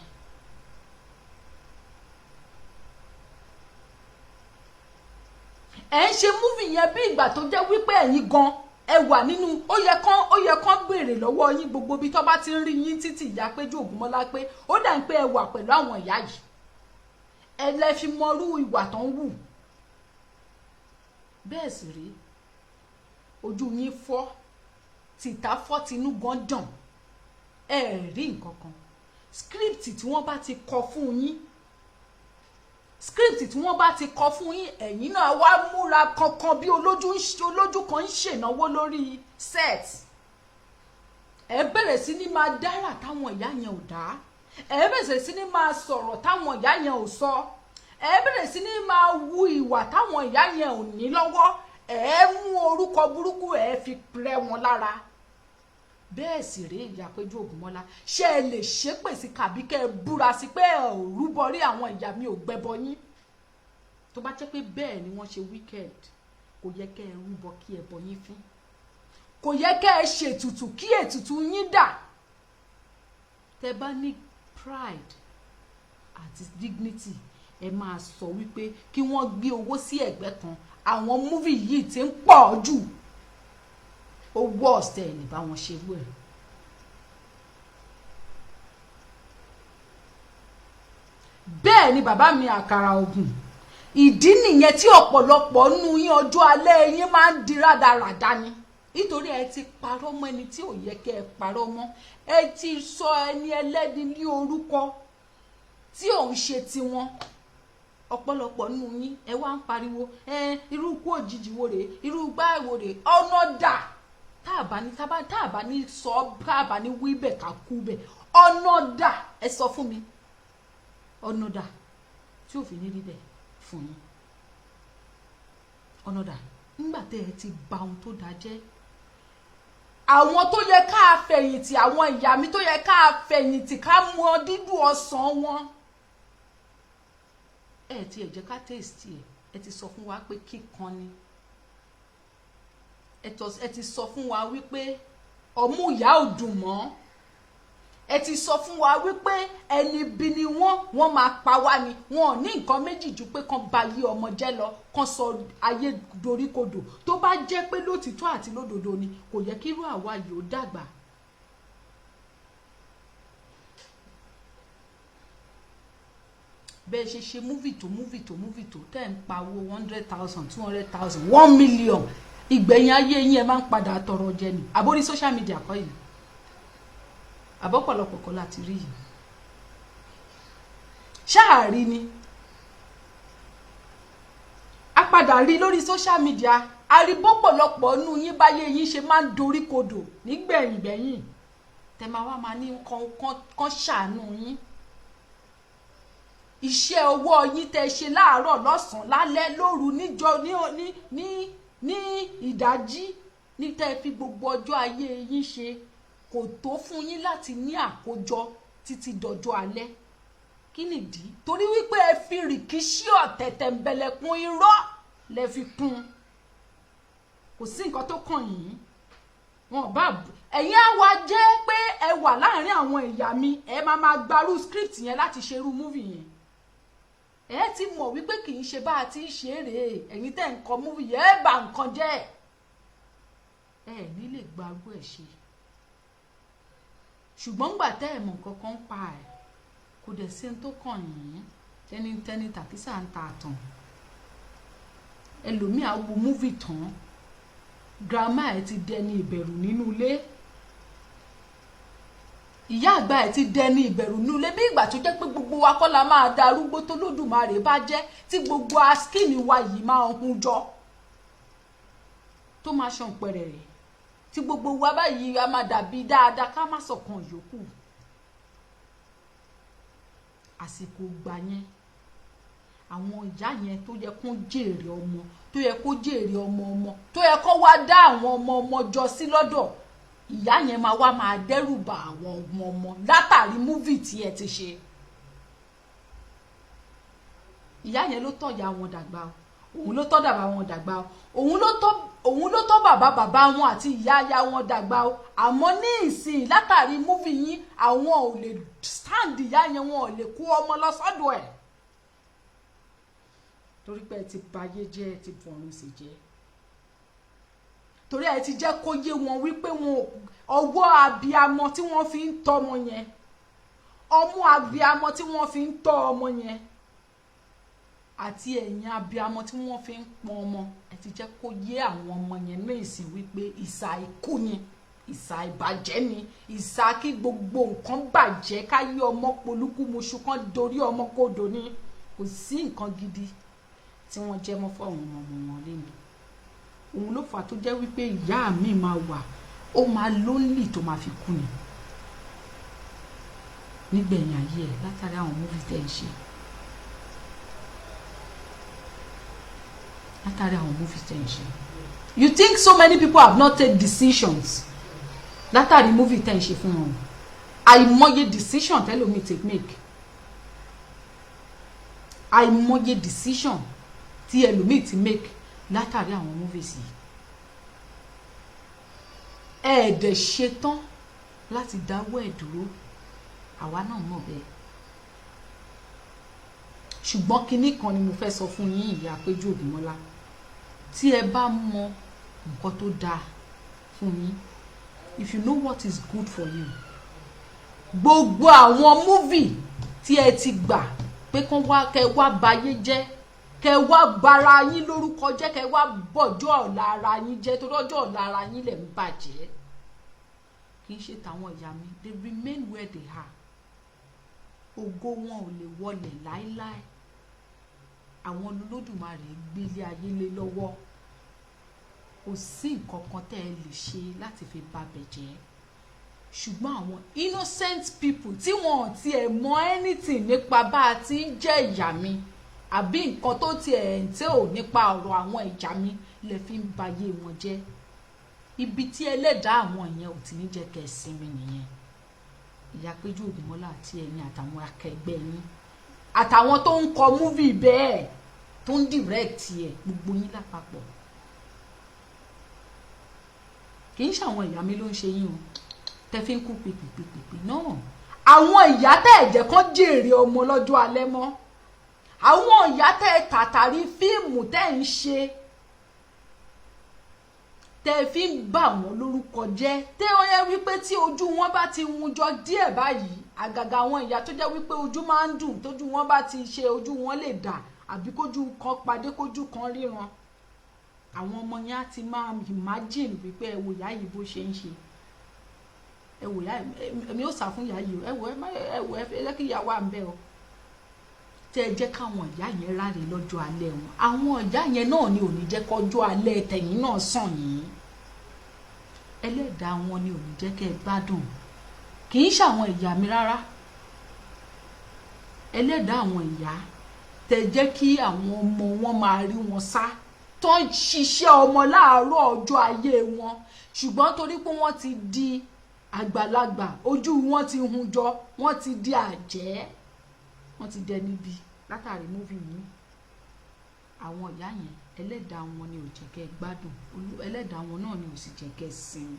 Ẹ ń ṣe movie yẹn bí ìgbà tó jẹ́ wípé ẹ̀yin gan ẹ wà nínú, ó yẹ kán béèrè lọ́wọ́ yín gbogbo bí tó bá ti ń rí yín títí ìyá Peju Ogunmola pé ó dà ń pé ẹ wà pẹ̀lú àwọn ìyá yìí, ẹ lè fi mọrú ìwà tó ń wù. Bẹ́ẹ̀ sì rí, ojú yín fọ́, tìta fọ́, tinú gan dàn, ẹ rí nǹkan kan. Script tí wọ́n bá ti kọ fún yín, ẹ̀yin náà wá múra kankan bí olójú kan ń ṣènáwó lórí set. Ẹ bẹ̀rẹ̀ sí ní máa dára táwọn ìyá yẹn ò dá, ẹ bẹ̀rẹ̀ sí ní máa sọ̀rọ̀ táwọn ìyá yẹn ò sọ, ẹ bẹ̀rẹ̀ sí ní máa wu ìwà táwọn ìyá yẹn ò ní lọ́wọ́, ẹ mú orúkọ burúkú ẹ fi rẹ́ wọn lára. Bẹ́ẹ̀ sì rí ìyá Peju Ogunmola, ṣé ẹ lè ṣépè sí kàbí kẹ́ ẹ búra sí pé ẹ ò rúbọ rí àwọn ìyá mi ò gbẹbọ yín? Tó bá jẹ́ pé bẹ́ẹ̀ ni wọ́n ṣe wicked, kò yẹ kẹ́ ẹ rúbọ kí ẹbọ yín fín, kò yẹ kẹ́ ẹ ṣètùtù kí ètùtù yín dà. Tẹ́ bá ní pride àti dignity, ẹ máa sọ wípé kí wọ́n gbé owó sí ẹ̀gbẹ́ kan, àwọn movie yìí ti ń pọ̀ jù, owó ọ̀sẹ̀ ẹ̀ ní bá wọn ṣe wẹ̀. Bẹ́ẹ̀ ni bàbá mi àkàrà ògùn, ìdí nìyẹn tí ọ̀pọ̀lọpọ̀ nínú yín ọjọ́ alẹ́ yín máa ń di rádaràda ni, nítorí ẹ ti parọ́ mọ́ ẹni tí ò yẹ kẹ́ ẹ parọ́ mọ́, ẹ ti sọ ẹni ẹlẹ́ni ní orúkọ tí ò ń ṣe tiwọn. Ọ̀pọ̀lọpọ̀ nínú yín ẹ wá ń pariwo irú ikú òjijì wo rèé, irú gbá ìwò rèé, ọ̀nà dà, tá a bá ní sọ, tá a bá ní wí bẹ̀ ká kú bẹ̀, ọ̀nà dà, ẹ sọ fún mi, ọ̀nà dà tí ò fi ní rí bẹ̀ fún yín. Ọ̀nà dà nígbà tẹ́ ẹ ti bà ohun tó dáa jẹ́. Àwọn tó yẹ ká fẹ̀yìntì, àwọn ìyá mi tó yẹ ká fẹ̀yìntì ká mọ dídùn ọsàn wọn, ẹ ti ẹ jẹ́ ká taste ẹ ti sọ fún wa pé kíkan ni, ẹ ti sọ fún wa wípé ọmú ìyá ò dùn mọ́. Ẹ ti sọ fún wa wípé ẹni bí ni wọ́n máa pa wá ni, wọn ò ní nǹkan méjì ju pé kán ba yé ọmọ jẹ́ lọ, kán sọ ayé doríkodò. Tó bá jẹ́ pé lótìtọ́ àti lódodo ni, kò yẹ kí irú àwa yìí ó dàgbà. Bẹ́ẹ̀ ṣe múvì tó tẹ́ ń pa owó 100,000 200,000 1 million, ìgbẹ̀yìn ayé yín ẹ máa ń padà tọrọ jẹ ni. Àbórí social media kọ́ yìí, àbọ̀pọ̀lọpọ̀ kọ́ láti rí yìí. Ṣáàrí ni a padà rí lórí social media, a rí bọ́pọ̀lọpọ̀ nú yín báyé yín ṣe máa ń dorí kodò nígbẹ̀yìn. Tẹ́ máa wá máa ní kán ṣàánú yín. Iṣẹ́ ọwọ́ yín tẹ́ ṣe láàárọ̀ lọ́sàn-án lálẹ́ lóru níjọ ní ìdájí ní tẹ́ fi gbogbo ọjọ́ ayé yín ṣe, kò tó fún yín láti ní àkójọ títí dọjọ́ alẹ́. Kí nìdí? Torí wípé ẹ fi rìkíṣí ọ̀tẹ̀tẹ̀ ńbẹ̀lẹ̀kùn irọ́ lẹ fi kún. Kò sí nǹkan tó kàn yín. Wọn bá ẹ̀yin á wá jẹ́ pé ẹ wà láàrin àwọn ẹ̀yà mi, ẹ máa gbarú script yẹn láti ṣerú movie yẹn. Ẹ ti mọ̀ wípé kì í ṣe bá a ti ń ṣe rèé, ẹ̀yin tẹ́ ń kọ movie yẹn ẹ bà nǹkan jẹ́. Ẹ ní lè gbarú ẹ̀ ṣe. Ṣùgbọ́n gbà tẹ́ ẹ mọ̀ nǹkan kan pa ẹ̀, kò dẹ̀ sí ẹni tó kàn yín. Tẹ́ni tàkísà ń ta àtàn. Ẹlòmíì á wo movie tán, grandma ẹ ti dẹni ìbẹ̀rù nínú ilé. Ìyá àgbà ẹ ti dẹni ìbẹ̀rù nínú ilé, bí ìgbà tó jẹ́ pé gbogbo wa kọ́ la máa darúgbó tó lódùmarè bá jẹ́, tí gbogbo askini wa yìí máa hun jọ tó máa ṣàn pẹ̀rẹ̀rẹ̀, tí gbogbo wa báyìí a máa dàbí dáadáa ká má sọ̀kan yòókù. Àsìkò gbà yẹn àwọn ìyá yẹn tó yẹ kó jèrè ọmọ, tó yẹ kó jèrè ọmọ, tó yẹ kó wá dá àwọn ọmọ jọ sí lọ́dọ̀, ìyá yẹn máa wá máa dẹ́rù bà àwọn ọmọ látàrí múvì tí ẹ ti ṣe. Ìyá yẹn ló tọ́ ìyá wọn dàgbà o, òun ló tọ́ bàbá wọn dàgbà o, òun ló tọ́ bàbá wọn àti ìyá wọn dàgbà o. Àmọ́ ní ìsìn látàrí múvì yín, àwọn ò lè stand ìyá yẹn, wọn ò lè kó ọmọ lọ sọ́dọ̀ ẹ̀. Torí pé ẹ ti bayé jẹ́, ẹ ti fọ̀run sí jẹ́. Torí ẹ ti jẹ́ kó yé wọn wípé wọn ọwọ́ abiyamọ tí wọ́n fi ń tọ́ ọmọ yẹn, ọmú abiyamọ tí wọ́n fi ń tọ́ ọmọ yẹn, àti ẹ̀yìn abiyamọ tí wọ́n fi ń pọn ọmọ, ẹ ti jẹ́ kó yé àwọn ọmọ yẹn ní ìsìn wípé ìsà ikú ni, ìsà ìbàjẹ́ ni, ìsà kí gbogbo nǹkan bàjẹ́, ká yí ọmọ polúkú muṣu kan dorí ọmọ kodò ni. Kò sí nǹkan gidi tí wọ́n jẹ́ mọ́ fún àwọn ọmọ wọn lẹ́nu. Òun ló fà tó jẹ́ wípé ìyá mi máa wà, ó máa lónlì tó máa fi kú ni nígbẹ̀yìn ayé ẹ̀ látàrí àwọn múfì tẹ́ ń ṣe. Látàrí àwọn múfì tẹ́ ń ṣe. You think so many people have not taken decisions látàrí múfì tẹ́ ń ṣe fún wọn? Àìmọye decision tẹ́lómi take make. Àìmọye decision tí ẹlòmíì ti make látàrí àwọn movies yìí. Ẹ̀ẹ́dẹ̀ ṣetán láti dáwọ́ ẹ̀ dúró, àwa náà mọ̀ bẹ́ẹ̀. Ṣùgbọ́n kinní kan ni mo fẹ́ sọ fún yín, ìyá Peju Ogunmola, tí ẹ bá mọ nǹkan tó dáa fún yín, if you know what is good for you, gbogbo àwọn movie tí ẹ ti gbà pé kẹ́ wá bayé jẹ́, kẹ́ wá bara yín lórúkọ jẹ́, kẹ́ wá bọ̀jọ́ ọ̀la ara yín jẹ́, torí ọjọ́ ọ̀la ara yín lẹ̀ ń bàjẹ́. Kì í ṣe tàwọn ìyá mi, they remain where they are. Ògo wọn ò lè wọlẹ̀ láíláí. Àwọn Olódùmarè gbélé ayé lé lọ́wọ́. Kò sí nǹkan kan tẹ́ ẹ lè ṣe láti fi babẹ̀ jẹ́. Ṣùgbọ́n àwọn innocent people tí wọn ò tiẹ̀ mọ anything nípa bá a ti ń jẹ́ ìyá mi, àbí nǹkan tó tiẹ̀ ń tẹ́ ò nípa ọ̀rọ̀ àwọn ìyá mi, lè fi ń bayé wọn jẹ́. Ibi tí ẹlẹ́dàá àwọn ìyẹn ò ti ní jẹ́ kẹ́ ẹ sinmi nìyẹn. Ìyá Peju Ogunmola àti ẹ̀yin àtàwọn akẹgbẹ́ yín, àtàwọn tó ń kọ múvì bẹ́ẹ̀, tó ń direct ẹ̀, gbogbo yín lápapọ̀. kì í ṣe àwọn ìyá mi ló ń ṣe yín o tẹ́ fi ń kú pìpìpìpì náà àwọn ìyá tẹ́ ẹ̀jẹ̀ kan jèrè ọmọ lọ́jọ́ alẹ́ mọ́ àwọn ìyá tẹ́ tàtàrí fíìmù tẹ́ ń ṣe tẹ́ fi ń bà wọ́n lórúkọ jẹ́ tẹ́ ó yẹ wípé tí ojú wọn bá ti hun jọ díẹ̀ báyìí àgàgà àwọn ìyá tó jẹ́ wípé ojú máa ń dùn tójú wọn bá ti ṣe ojú wọn lè dà àbí kójú kan padé kójú kan ríran àwọn ọmọ yẹn á ti máa imagine wípé ẹ wò ìyá yìí bó ṣe ń ṣe ẹ wò ìyá èmi ó sà fún ìyá yìí ẹ wò ẹ lẹ́kì ìyá wa ń bẹ ọ tẹ́ ẹ jẹ́ káwọn ìyá yẹn ráre lọ́jọ́ alẹ́ wọn àwọn ìyá yẹn náà ni ò ní jẹ́ kọjọ́ alẹ́ tẹ̀yìn náà sàn yìí ẹlẹ́dàá wọn ni ò ní jẹ́ kẹ́ ẹ gbádùn kì í ṣàwọn ìyá mi rárá ẹlẹ́dàá àwọn ìyá tẹ́ jẹ́ kí àwọn ọmọ wọn máa rí wọn sá tó ń ṣiṣẹ́ ọmọ láàárọ̀ ọjọ́ ayé wọn ṣùgbọ́n torí pé wọ́n ti di àgbàlagbà ojú wọn ti hun jọ wọ́n ti di àjẹ́ wọ́n ti dẹ níbi látàrí múfì yìí àwọn ìyá yẹn ẹlẹ́dàá wọn ni ò jẹ́ kẹ́ gbádùn ẹlẹ́dàá wọn náà ni ò sì jẹ́ kẹ́ sinmi.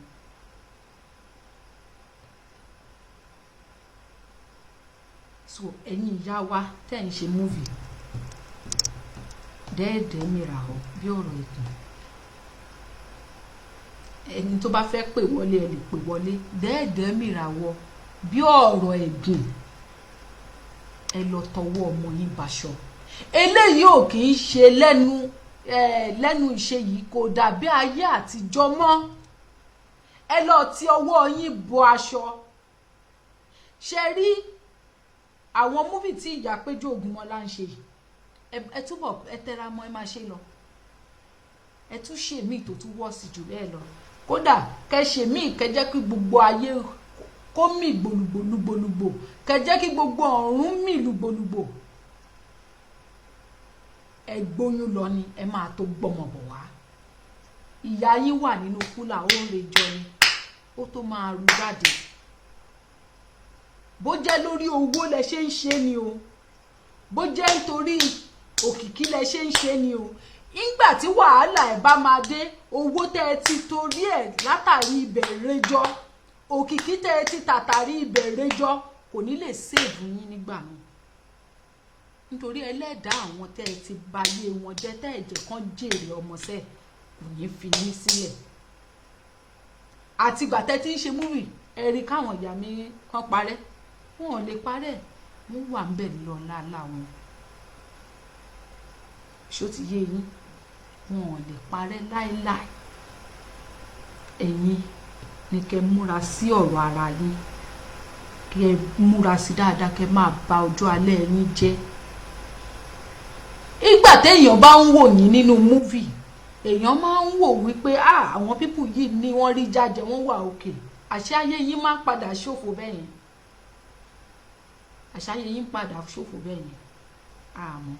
So ẹ̀yin ìyá wa tẹ́ ń ṣe múfì dẹ́ẹ̀dẹ́ mìíràn ọ bí ọ̀rọ̀ ìtàn ẹni tó bá fẹ́ pè wọlé ẹ lè pè wọlé dẹ́ẹ̀dẹ́ mìíràn wọ bí ọ̀rọ̀ ẹ̀gbìn ẹ lọ tọwọ́ ọmọ yín baṣọ eléyìí ò kì í ṣe lẹ́nu ìṣe yìí kò dàbí ayé àtijọ́ mọ́ ẹ lọ ti ọwọ́ yín bọ aṣọ ṣe rí àwọn múfì tí ìyá Péjú Ògúnmọ́lá ń ṣe ẹ túbọ̀ ẹ tẹra mọ́ ẹ máa ṣe lọ ẹ tún ṣe míì tó tún wọ́ sí jù bẹ́ẹ̀ lọ kódà kẹ ṣe míì kẹ jẹ́ kí gbogbo ayé kó mì gbòlùgbòlùgbòlùgbò kẹ jẹ́ kí gbogbo ọ̀run mì lùgbòlùgbò ẹ gbóyún lọ ni ẹ máa tó gbọmọ bọ̀ wá ìyá yín wà nínú kúlà ó ń rejọ ni ó tó máa rú jáde bó jẹ́ lórí owó lẹ ṣe ń ṣe ni o bó jẹ́ nítorí òkìkí lẹ ṣe ń ṣe ni o ìgbà tí wàhálà ẹ̀ bá máa dé owó tẹ́ ẹ ti torí ẹ̀ látàrí ibẹ̀ rẹjọ́ òkìkí tẹ́ ẹ ti tàtàrí ibẹ̀ rẹjọ́ kò ní lè sèèbù yín nígbà náà nítorí ẹlẹ́dàá àwọn tẹ́ ẹ ti bayé wọn jẹ́ tẹ́ ẹ̀jẹ̀ kan jèrè ọmọọṣẹ́ kò ní fi yín sílẹ̀ àtìgbà tẹ́ ti ń ṣe múrì ẹ̀rí káwọn ìyá mi kan parẹ́ wọn ò lè parẹ́ wọ́n wà ń bẹ̀ lọ́la láwọn ṣó ti yé yín wọn ò lè parẹ́ láéláé ẹ̀yin ni kẹ́ múra sí ọ̀rọ̀ ara yín kẹ́ múra sí dáadáa kẹ́ máa bà ọjọ́ alẹ́ yín jẹ́ ìgbà téèyàn bá ń wò yín nínú múvì èèyàn máa ń wò wípé àwọn pípù yìí ni wọ́n rí jájẹ wọ́n wà òkè àṣẹ ayé yín máa ń padà ṣòfò bẹ́ẹ̀ yẹn àṣẹ ayé yín padà ṣòfò bẹ́ẹ̀ yẹn àmọ́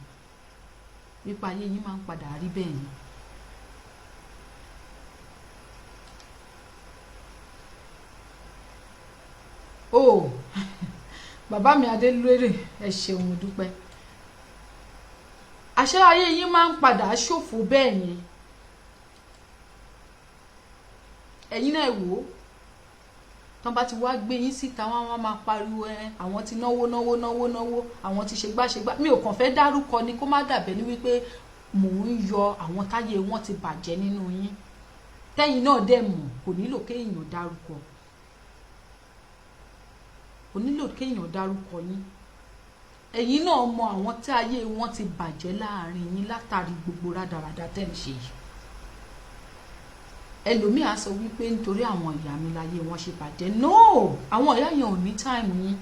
wípé ayé yín máa ń padà rí bẹ́ẹ̀ yẹn. Oh bàbá mi Adélérè ẹ ṣeun mo dúpẹ́ àṣẹ ayé yín máa ń padà ṣòfò bẹ́ẹ̀ yẹn ẹ̀yin náà wò ó tán bá ti wá gbé yín síta wọ́n máa pariwo àwọn ti náwó àwọn ti ṣègbàṣègbà mi ò kàn fẹ́ dárúkọ ni kó má dàbẹ́ ní wípé mò ń yọ àwọn táyé wọn ti bàjẹ́ nínú yín tẹ́yìn náà dẹ̀ mọ̀ kò nílò kéèyàn dárúkọ yín ẹ̀yin náà mọ àwọn tí ayé wọn ti bàjẹ́ láàrin yín látàrí gbogbo rádaràda tẹ́ ń ṣe yìí ẹlòmíà sọ wípé nítorí àwọn ìyá mi láyé wọn ṣe bàjẹ́ no àwọn ìyá yẹn ò ní time yín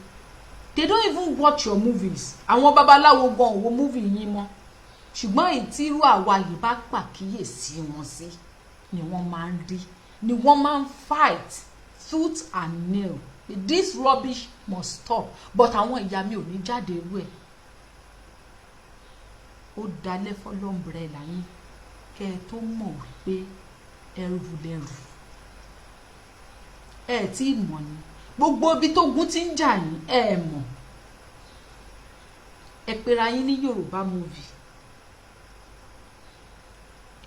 they don't even watch your movies àwọn babaláwo gan ò wo movie yín mọ́ ṣùgbọ́n ìtírú àwa yìí bá pàkíyèsí wọn sí ni wọ́n máa ń rí ni wọ́n máa ń fight tooth and nail this rubbish must stop but àwọn ìyá mi ò ní jáde irú ẹ̀ ó dalẹ̀ fọlọ́mbrẹ́là yín kẹ́ ẹ tó mọ̀ wípé ẹrù lẹ́rù ẹ tí ì mọ̀ ni gbogbo ibi tó gún ti ń jà yín ẹ mọ̀ ẹ pera yín ní Yorùbá movie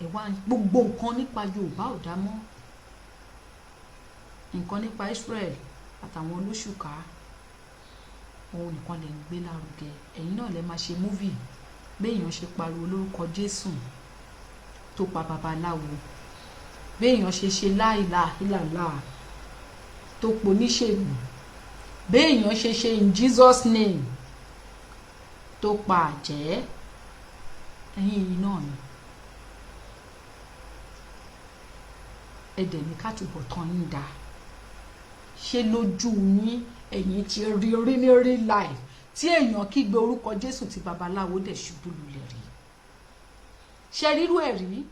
ẹ wá gbogbo nǹkan nípa Yorùbá ò dá mọ́ nǹkan nípa Israel àtàwọn olóṣùká òun nìkan lè ń gbé lárugẹ. Ẹ̀yin náà lè máa ṣe múvì béèyàn ṣe pariwo lórúkọ Jésù tó pa babaláwo, béèyàn ṣe láìláìláà tó poníṣègùn, béèyàn ṣe in Jesus name tó pa àjẹ́. Ẹ̀yin yìí náà ni ẹ̀dẹ̀ ní ká túbọ̀ tán yín dá. Ṣé lójú yín ẹ̀yin ti rí ní real life tí èèyàn kígbe orúkọ Jésù tí babaláwo dẹ̀ ṣubú lulẹ̀ rí? Ṣé rírú ẹ̀ rí?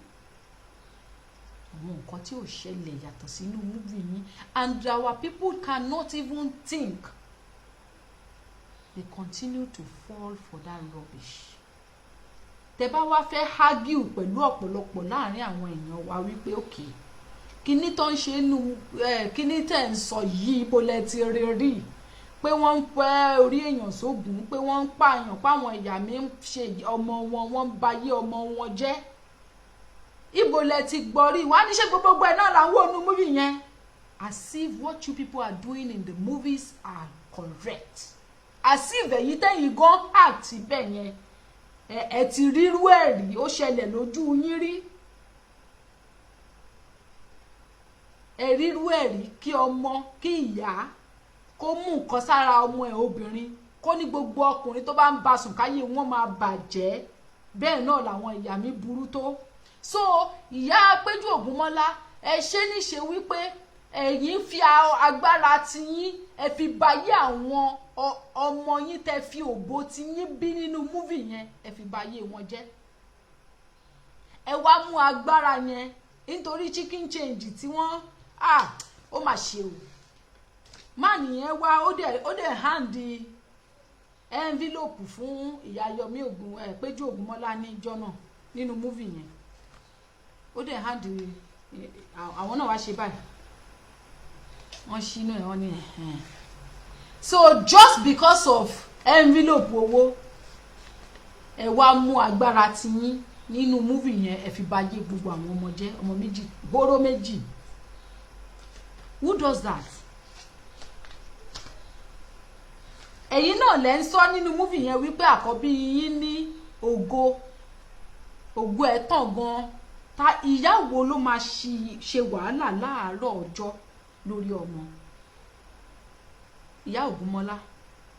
Àwọn nǹkan tí ò ṣẹlẹ̀ yàtọ̀ sínú múvì yín, and our people cannot even think. They continue to fall for that rubbish. Tẹ́ bá wá fẹ́ argue pẹ̀lú ọ̀pọ̀lọpọ̀ láàrin àwọn èèyàn wa wípé okay, kíní tó ń ṣe nù kíní tẹ̀ ń sọ yìí ibo lẹ ti rí pé wọ́n ń pẹ́ orí èèyàn sógun, pé wọ́n ń pààyàn, páwọn ìyá mi ń ṣe ọmọ wọn, wọ́n ń bayé ọmọ wọn jẹ́, ibo lẹ ti gbọ́ rí? Wọ́n á ní ṣe gbogbo ẹ̀ náà là ń wò nínú múvì yẹn, as if what you people are doing in the movies are correct, as if èyí tẹ́yìn gan act bẹ́ẹ̀ yẹn ẹ ti rírú ẹ̀ rí, ó ṣẹlẹ̀ lójú yín rí. Ẹ rírú ẹ̀ rí kí ọmọ, kí ìyá kó mú nǹkan sára ọmọ ẹ̀ obìnrin, kó ní gbogbo ọkùnrin tó bá ń bá sùn káyé wọn máa bàjẹ́. Bẹ́ẹ̀ náà làwọn ìyá mi burú tó. So ìyá Péjú Ògúnmọ́lá, ẹ ṣe níṣe wípé ẹ̀yin fi agbára tiyín ẹ fi bayé àwọn ọmọ yín tẹ́ fi òbó tiyín bí nínú múvì yẹn, ẹ fi bayé wọn jẹ́. Ẹ wá mú agbára yẹn nítorí chicken change tí wọ́n ó mà ṣe o. Má nìyẹn wá ó dẹ̀ hand envelope fún ìyá Yọmí Péjú Ògúnmọ́lá ní ìjọ náà nínú múvì yẹn. Ó dẹ̀ hand àwọn náà wá ṣe báyìí, wọ́n ṣínú ẹ̀ wọ́n ní so just because of envelope owó ẹ wá mú agbára tiyín nínú múvì yẹn, ẹ fi bayé gbogbo àwọn ọmọ jẹ́, ọmọ méjì, bóró méjì. Who does that? Ẹ̀yin náà lẹ́ ń sọ nínú múvì yẹn wípé àkọ́bí yín ní ògo ẹ̀ tàn gan. Ta ìyá wo ló máa ṣe wàhálà láàárọ̀ ọjọ́ lórí ọmọ? Ìyá Ògúnmọ́lá,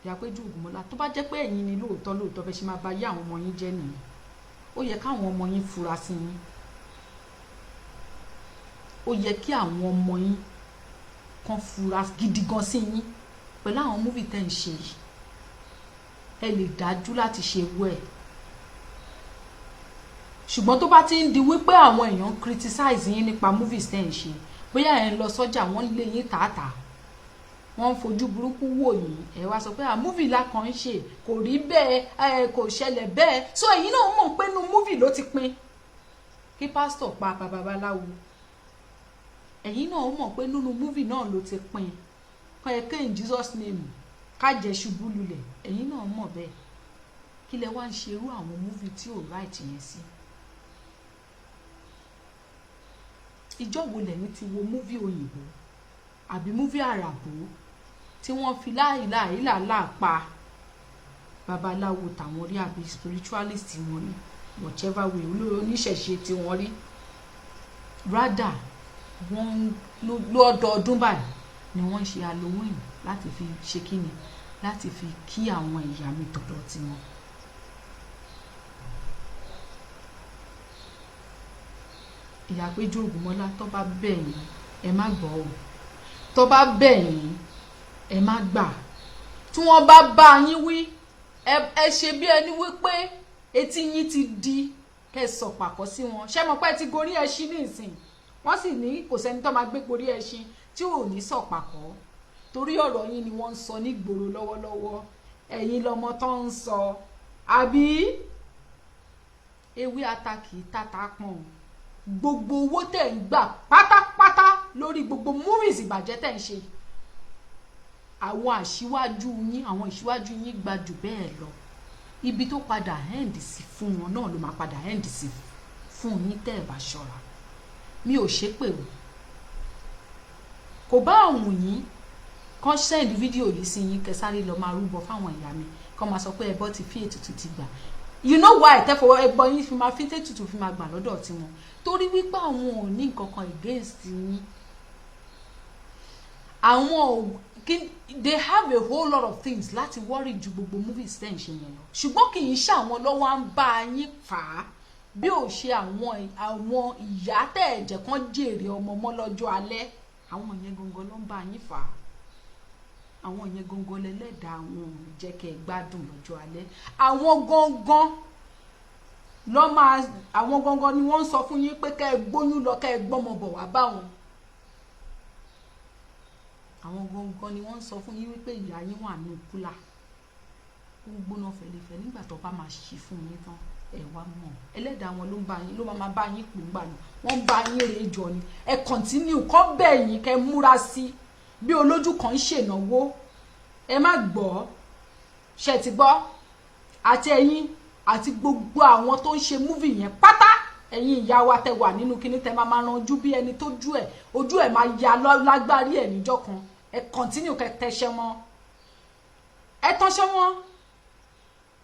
ìyá Péjú Ògúnmọ́lá, tó bá jẹ́ pé ẹ̀yin ni lóòótọ́ bẹ́ẹ̀ ṣe máa bá yé àwọn ọmọ yín jẹ́ nìyẹn, ó yẹ káwọn ọmọ yín fura sí yín. Ó yẹ kí àwọn ọmọ yín kan fura gidi gan sí yín pẹ̀lú àwọn múvì tẹ́ ń ṣe yìí. Ẹ lè dájú láti ṣe ewé ẹ̀. Ṣùgbọ́n tó bá ti ń di wípé àwọn èèyàn criticize yín nípa movies tẹ́ ń ṣe, bóyá ẹ̀ ń lọ sọ́jà wọ́n lé yín tààtà, wọ́n ń fojú burúkú wò yín, ẹ wá sọ pé múvì la kàn ń ṣe, kò rí bẹ́ẹ̀, kò ṣẹlẹ̀ bẹ́ẹ̀. So ẹ̀yin náà mọ̀ pé inú múvì ló ti pin kí pásítọ̀ pa babaláwo. Ẹ̀yin náà mọ̀ pé nínú múvì náà ló ti pin kọ́ in Jesus name kájẹ ṣubú lulẹ̀. Ẹ̀yin náà mọ̀ bẹ́ẹ̀. Kí lẹ wá ń ṣe irú àwọn múvì tí ò right yẹn sí? Ìjọ́ wo lẹ́yìn ti wo múvì òyìnbó àbí múvì àràbò tí wọ́n fi láìláìláà pa babaláwo tàwọn rí àbí spiritualist wọn rí, whichever way oníṣẹ̀ṣe tí wọ́n rí? Rather wọ́n lọ́dọọdún báyìí ni wọ́n ń ṣe Halloween láti fi ṣe kíni, láti fi kí àwọn ìyá mi tọ̀dọ̀ tiwọn. Ìyá Péjú Ògúnmọ́lá, tó bá bẹ̀ yín ẹ má gbọ́ o, tó bá bẹ̀ yín ẹ má gbà. Tí wọ́n bá bá yín wí ẹ ṣe bí ẹni wípé etí yín ti di, kẹ́ sọ pàkọ́ sí wọn. Ṣé mọ̀ pé ti gorí ẹṣin nísìn, wọ́n sì ní kò sẹ́ni tó máa gbé gorí ẹṣin tí ò ní sọ pàkọ́, torí ọ̀rọ̀ yín ni wọ́n ń sọ nígboro lọ́wọ́lọ́wọ́. Ẹ̀yin lọmọ tó ń sọ, àbí ewé atakì tata pọ̀n. Gbogbo owó tẹ̀ ń gbà pátápátá lórí gbogbo movies ìbàjẹ́ tẹ̀ ń ṣe, àwọn ìṣíwájú yín gbà jù bẹ́ẹ̀ lọ. Ibi tó padà end sí fún wọn náà ló máa padà end sí fún yín tẹ́ ẹ bá ṣọ́ra. Mi ò ṣépè o, kò kò bá àwọn yín kan send fídíò yìí sí yín kẹsàrí lọ máa rúbọ fáwọn ìyá mi kọ́ máa sọ pé ẹbọ ti fi ètùtù ti gbà. You know why tẹ́fọ̀ ẹbọ yín fi máa fi ètùtù fi máa gbà lọ́dọ̀ tiwọn torí wípé àwọn ò ní nǹkan kan against yín. Àwọn they have a whole lot of things láti worry ju gbogbo movies tẹ́ ń ṣe yẹn lọ ṣùgbọ́n kì í ṣe àwọn lọ́wọ́ à ń bá yín fà á bí ò ṣe àwọn ìyá tẹ́ ẹ̀jẹ̀ kan jèrè ọmọ mọ́ lọ́jọ́ alẹ́ àwọn yẹn gangan ló ń bá yín fà á àwọn yẹn gangan lẹ́lẹ́dàá àwọn ò jẹ́ kẹ́ ẹ gbádùn lọ́jọ́ alẹ́ àwọn gangan ni wọ́n ń sọ fún yín pé kẹ́ ẹ gbóyún lọ kẹ́ ẹ gbọ́mọ bọ̀ wá bá wọn àwọn gangan ni wọ́n ń sọ fún yín wípé ìyá yín wà ní kúlà ó ń gbóná fẹlifẹ nígbà tó bá máa ṣí fún yín tán ẹ wá mọ̀ ẹlẹ́dàá wọn ló máa bá yín pò ń gbà ní wọ́n bá yín rèé jọ ni ẹ kọ̀ntínú kọ́ bẹ́ẹ̀ yín kẹ́ múra sí bí olójú kan ń ṣènáwó ẹ má gbọ́ ṣe ti gbọ́ àti ẹ̀yin àti gbogbo àwọn tó ń ṣe múvì yẹn pátá ẹ̀yin ìyá wa tẹ wà nínú kíní tẹ máa ranjú bí ẹni tó ojú ẹ̀ máa ya lágbárí ẹ̀ níjọ́ kan ẹ kọ̀ntínú kẹ́ tẹṣẹ́ mọ́ ẹ tọ́ṣẹ́ mọ́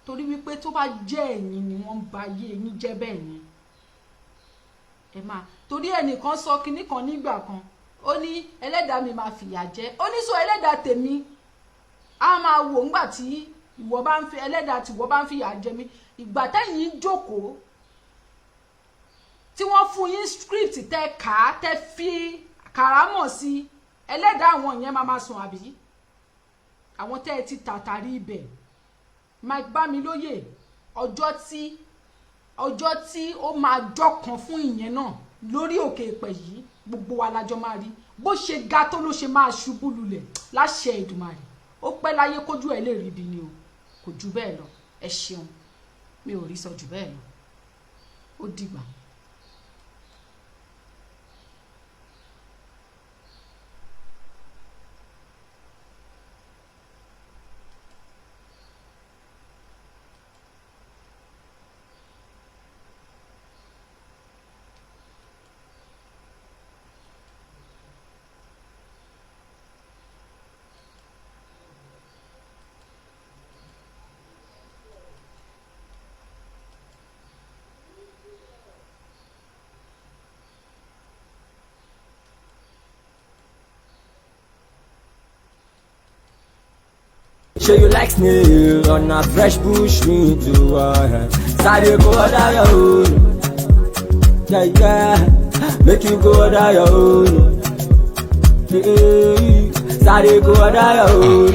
torí wípé tó bá jẹ́ ẹ̀yin ni wọ́n ń ba ayé ẹ̀yin jẹ́ bẹ́ẹ̀ yẹn ẹ máa torí ẹnìkan sọ kíní kan nígbà kan ó ní ẹlẹ́dàá mi máa fìyà jẹ ó ní sọ ẹlẹ́dàá tèmi a máa wò ńgbà tí ìwọ bá ń fi ẹlẹ́dàá tí ìwọ bá ń fìyà jẹ mí ìgbà tẹ́yìn jókòó tí wọ́n fún yín script tẹ́ kà á tẹ́ fi kàrámọ̀ sí ẹlẹ́dàá àwọn yẹn máa sùn àbí àwọn tẹ́ ẹ ti tàtàrí ibẹ̀ Mike Bámilóyè ọjọ́ tí ó máa jọ́kan fún ìyẹn náà lórí òkè ìpẹ̀ yìí gbogbo wa lájọ máa rí bó ṣe ga tó ló ṣe máa ṣubú lulẹ̀ láṣẹ Èdùmàrè ó pẹ́ láyé kójú ẹ̀ lè rí bí ni o kò jù bẹ́ẹ̀ lọ ẹ ṣeun mi ò rí sọ jù bẹ́ẹ̀ lọ ó dìgbà. Show you like snail on a fresh bush me to Sáré go order your own. Yeah. Make you go order your own. Sáré go order your own.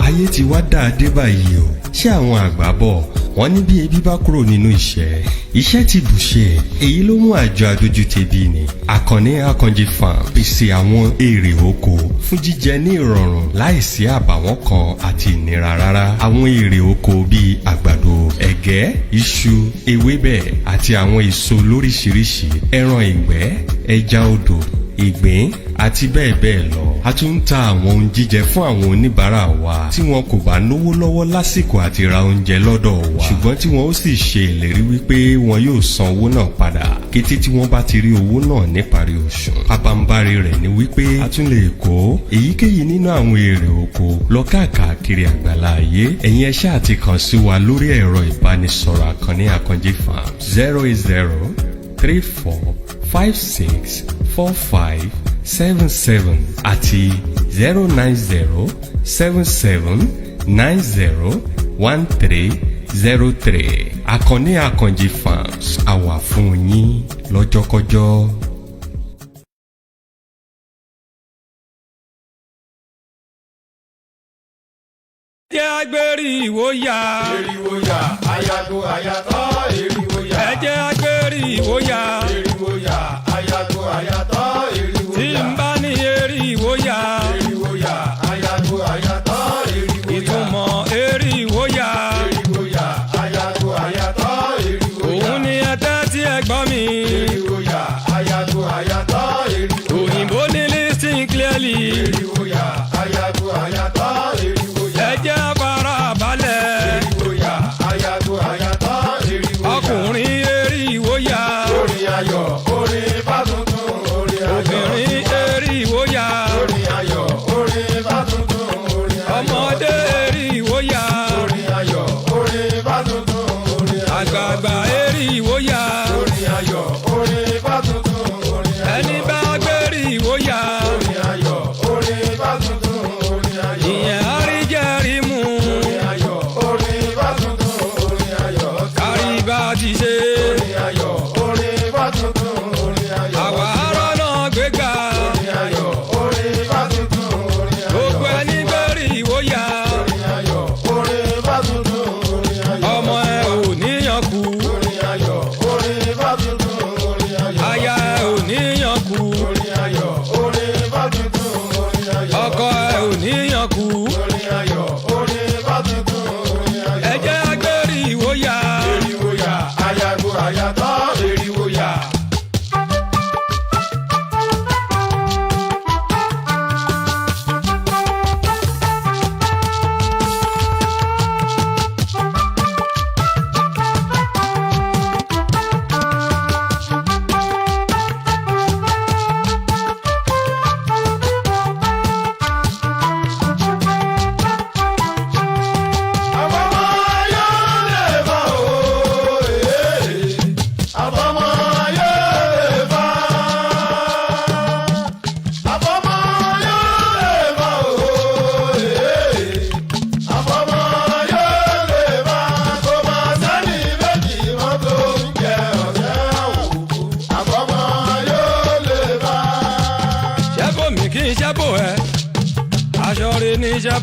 Ayé ti wá dáadé báyìí o. Ṣé àwọn àgbà bọ̀ wọ́n ní bí ebi bá kúrò nínú iṣẹ́ ti bùṣe èyí ló mú àjọ adójútèbí ni Àkànní Akànjí farm pèsè àwọn èrè oko fún jíjẹ ní ìrọ̀rùn láìsí àbàwọ́n kan àti ìnira rárá. Àwọn èrè oko bíi àgbàdo, ẹ̀gẹ́, iṣu, ewébẹ̀ àti àwọn èso lóríṣiríṣi, ẹran ìgbẹ́, ẹja odò, ìgbín àti bẹ́ẹ̀ bẹ́ẹ̀ lọ. A tún ń ta àwọn ohun jíjẹ fún àwọn oníbàárà wa tí wọn kò bá náwó lọ́wọ́ lásìkò àti ra oúnjẹ lọ́dọ̀ wa ṣùgbọ́n tí wọn ó sì ṣe ìlérí wípé wọn yóò san owó náà padà kété tí wọ́n bá ti rí owó náà níparí oṣù. Pabambarì rẹ̀ ni wípé a tún lè kó èyíkéyìí nínú àwọn èrè oko lọ káàkiri àgbàlá ayé. Ẹ̀yin ẹ ṣáà ti kàn sí wa lórí ẹ̀rọ ìbánisọ̀rọ̀ Àkànní Akànjí farm 08034564577 àti 09077901303. Àkànní Akànjí farms àwa fún yín lọ́jọ́kọ́jọ́. Ẹjẹ́ agbérí ìwòyà. Eriwoya, ayago ayatọ́, eriwoya. Ẹjẹ́ agbérí ìwòyà. Eriwoya, ayago ayatọ́, eriwoya. Tí n bá ní erí ìwòyà. Eriwoya, ayago ayatọ́, eriwoya. Ìtumọ̀ erí ìwòyà. Eriwoya, ayago ayatọ́, eriwoya. Òun ni ẹtẹ́ tí ẹ gbọ́ mi. Eriwoya, ayago ayatọ́, eriwoya. Òyìnbó ní listen clearly. Eriwoya, ayago ayatọ́, eriwoya. Ẹjẹ́ fara balẹ̀. Eriwoya, ayago ayatọ́, eriwoya. Ọkùnrin erí ìwòyà. Orin ayọ̀, orin fásitún, orin ayọ̀. Obìnrin erí ìwòyà. Orin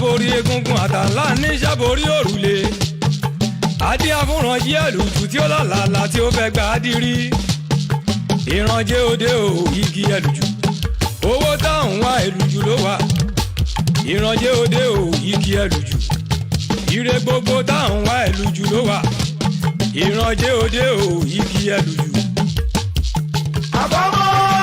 borí egungun àtàlà ní sáborí òrùlé adé afúnranjí ẹlùjù tí ó lálàlà tí ó fẹ́ gbà á dirí ìrànjẹ òde ò igi ẹlùjù owó táwọn wá ẹlùjù ló wà ìrànjẹ òde ò igi ẹlùjù ire gbogbo táwọn wá ẹlùjù ló wà ìrànjẹ òde ò igi ẹlùjù. àbámọ́.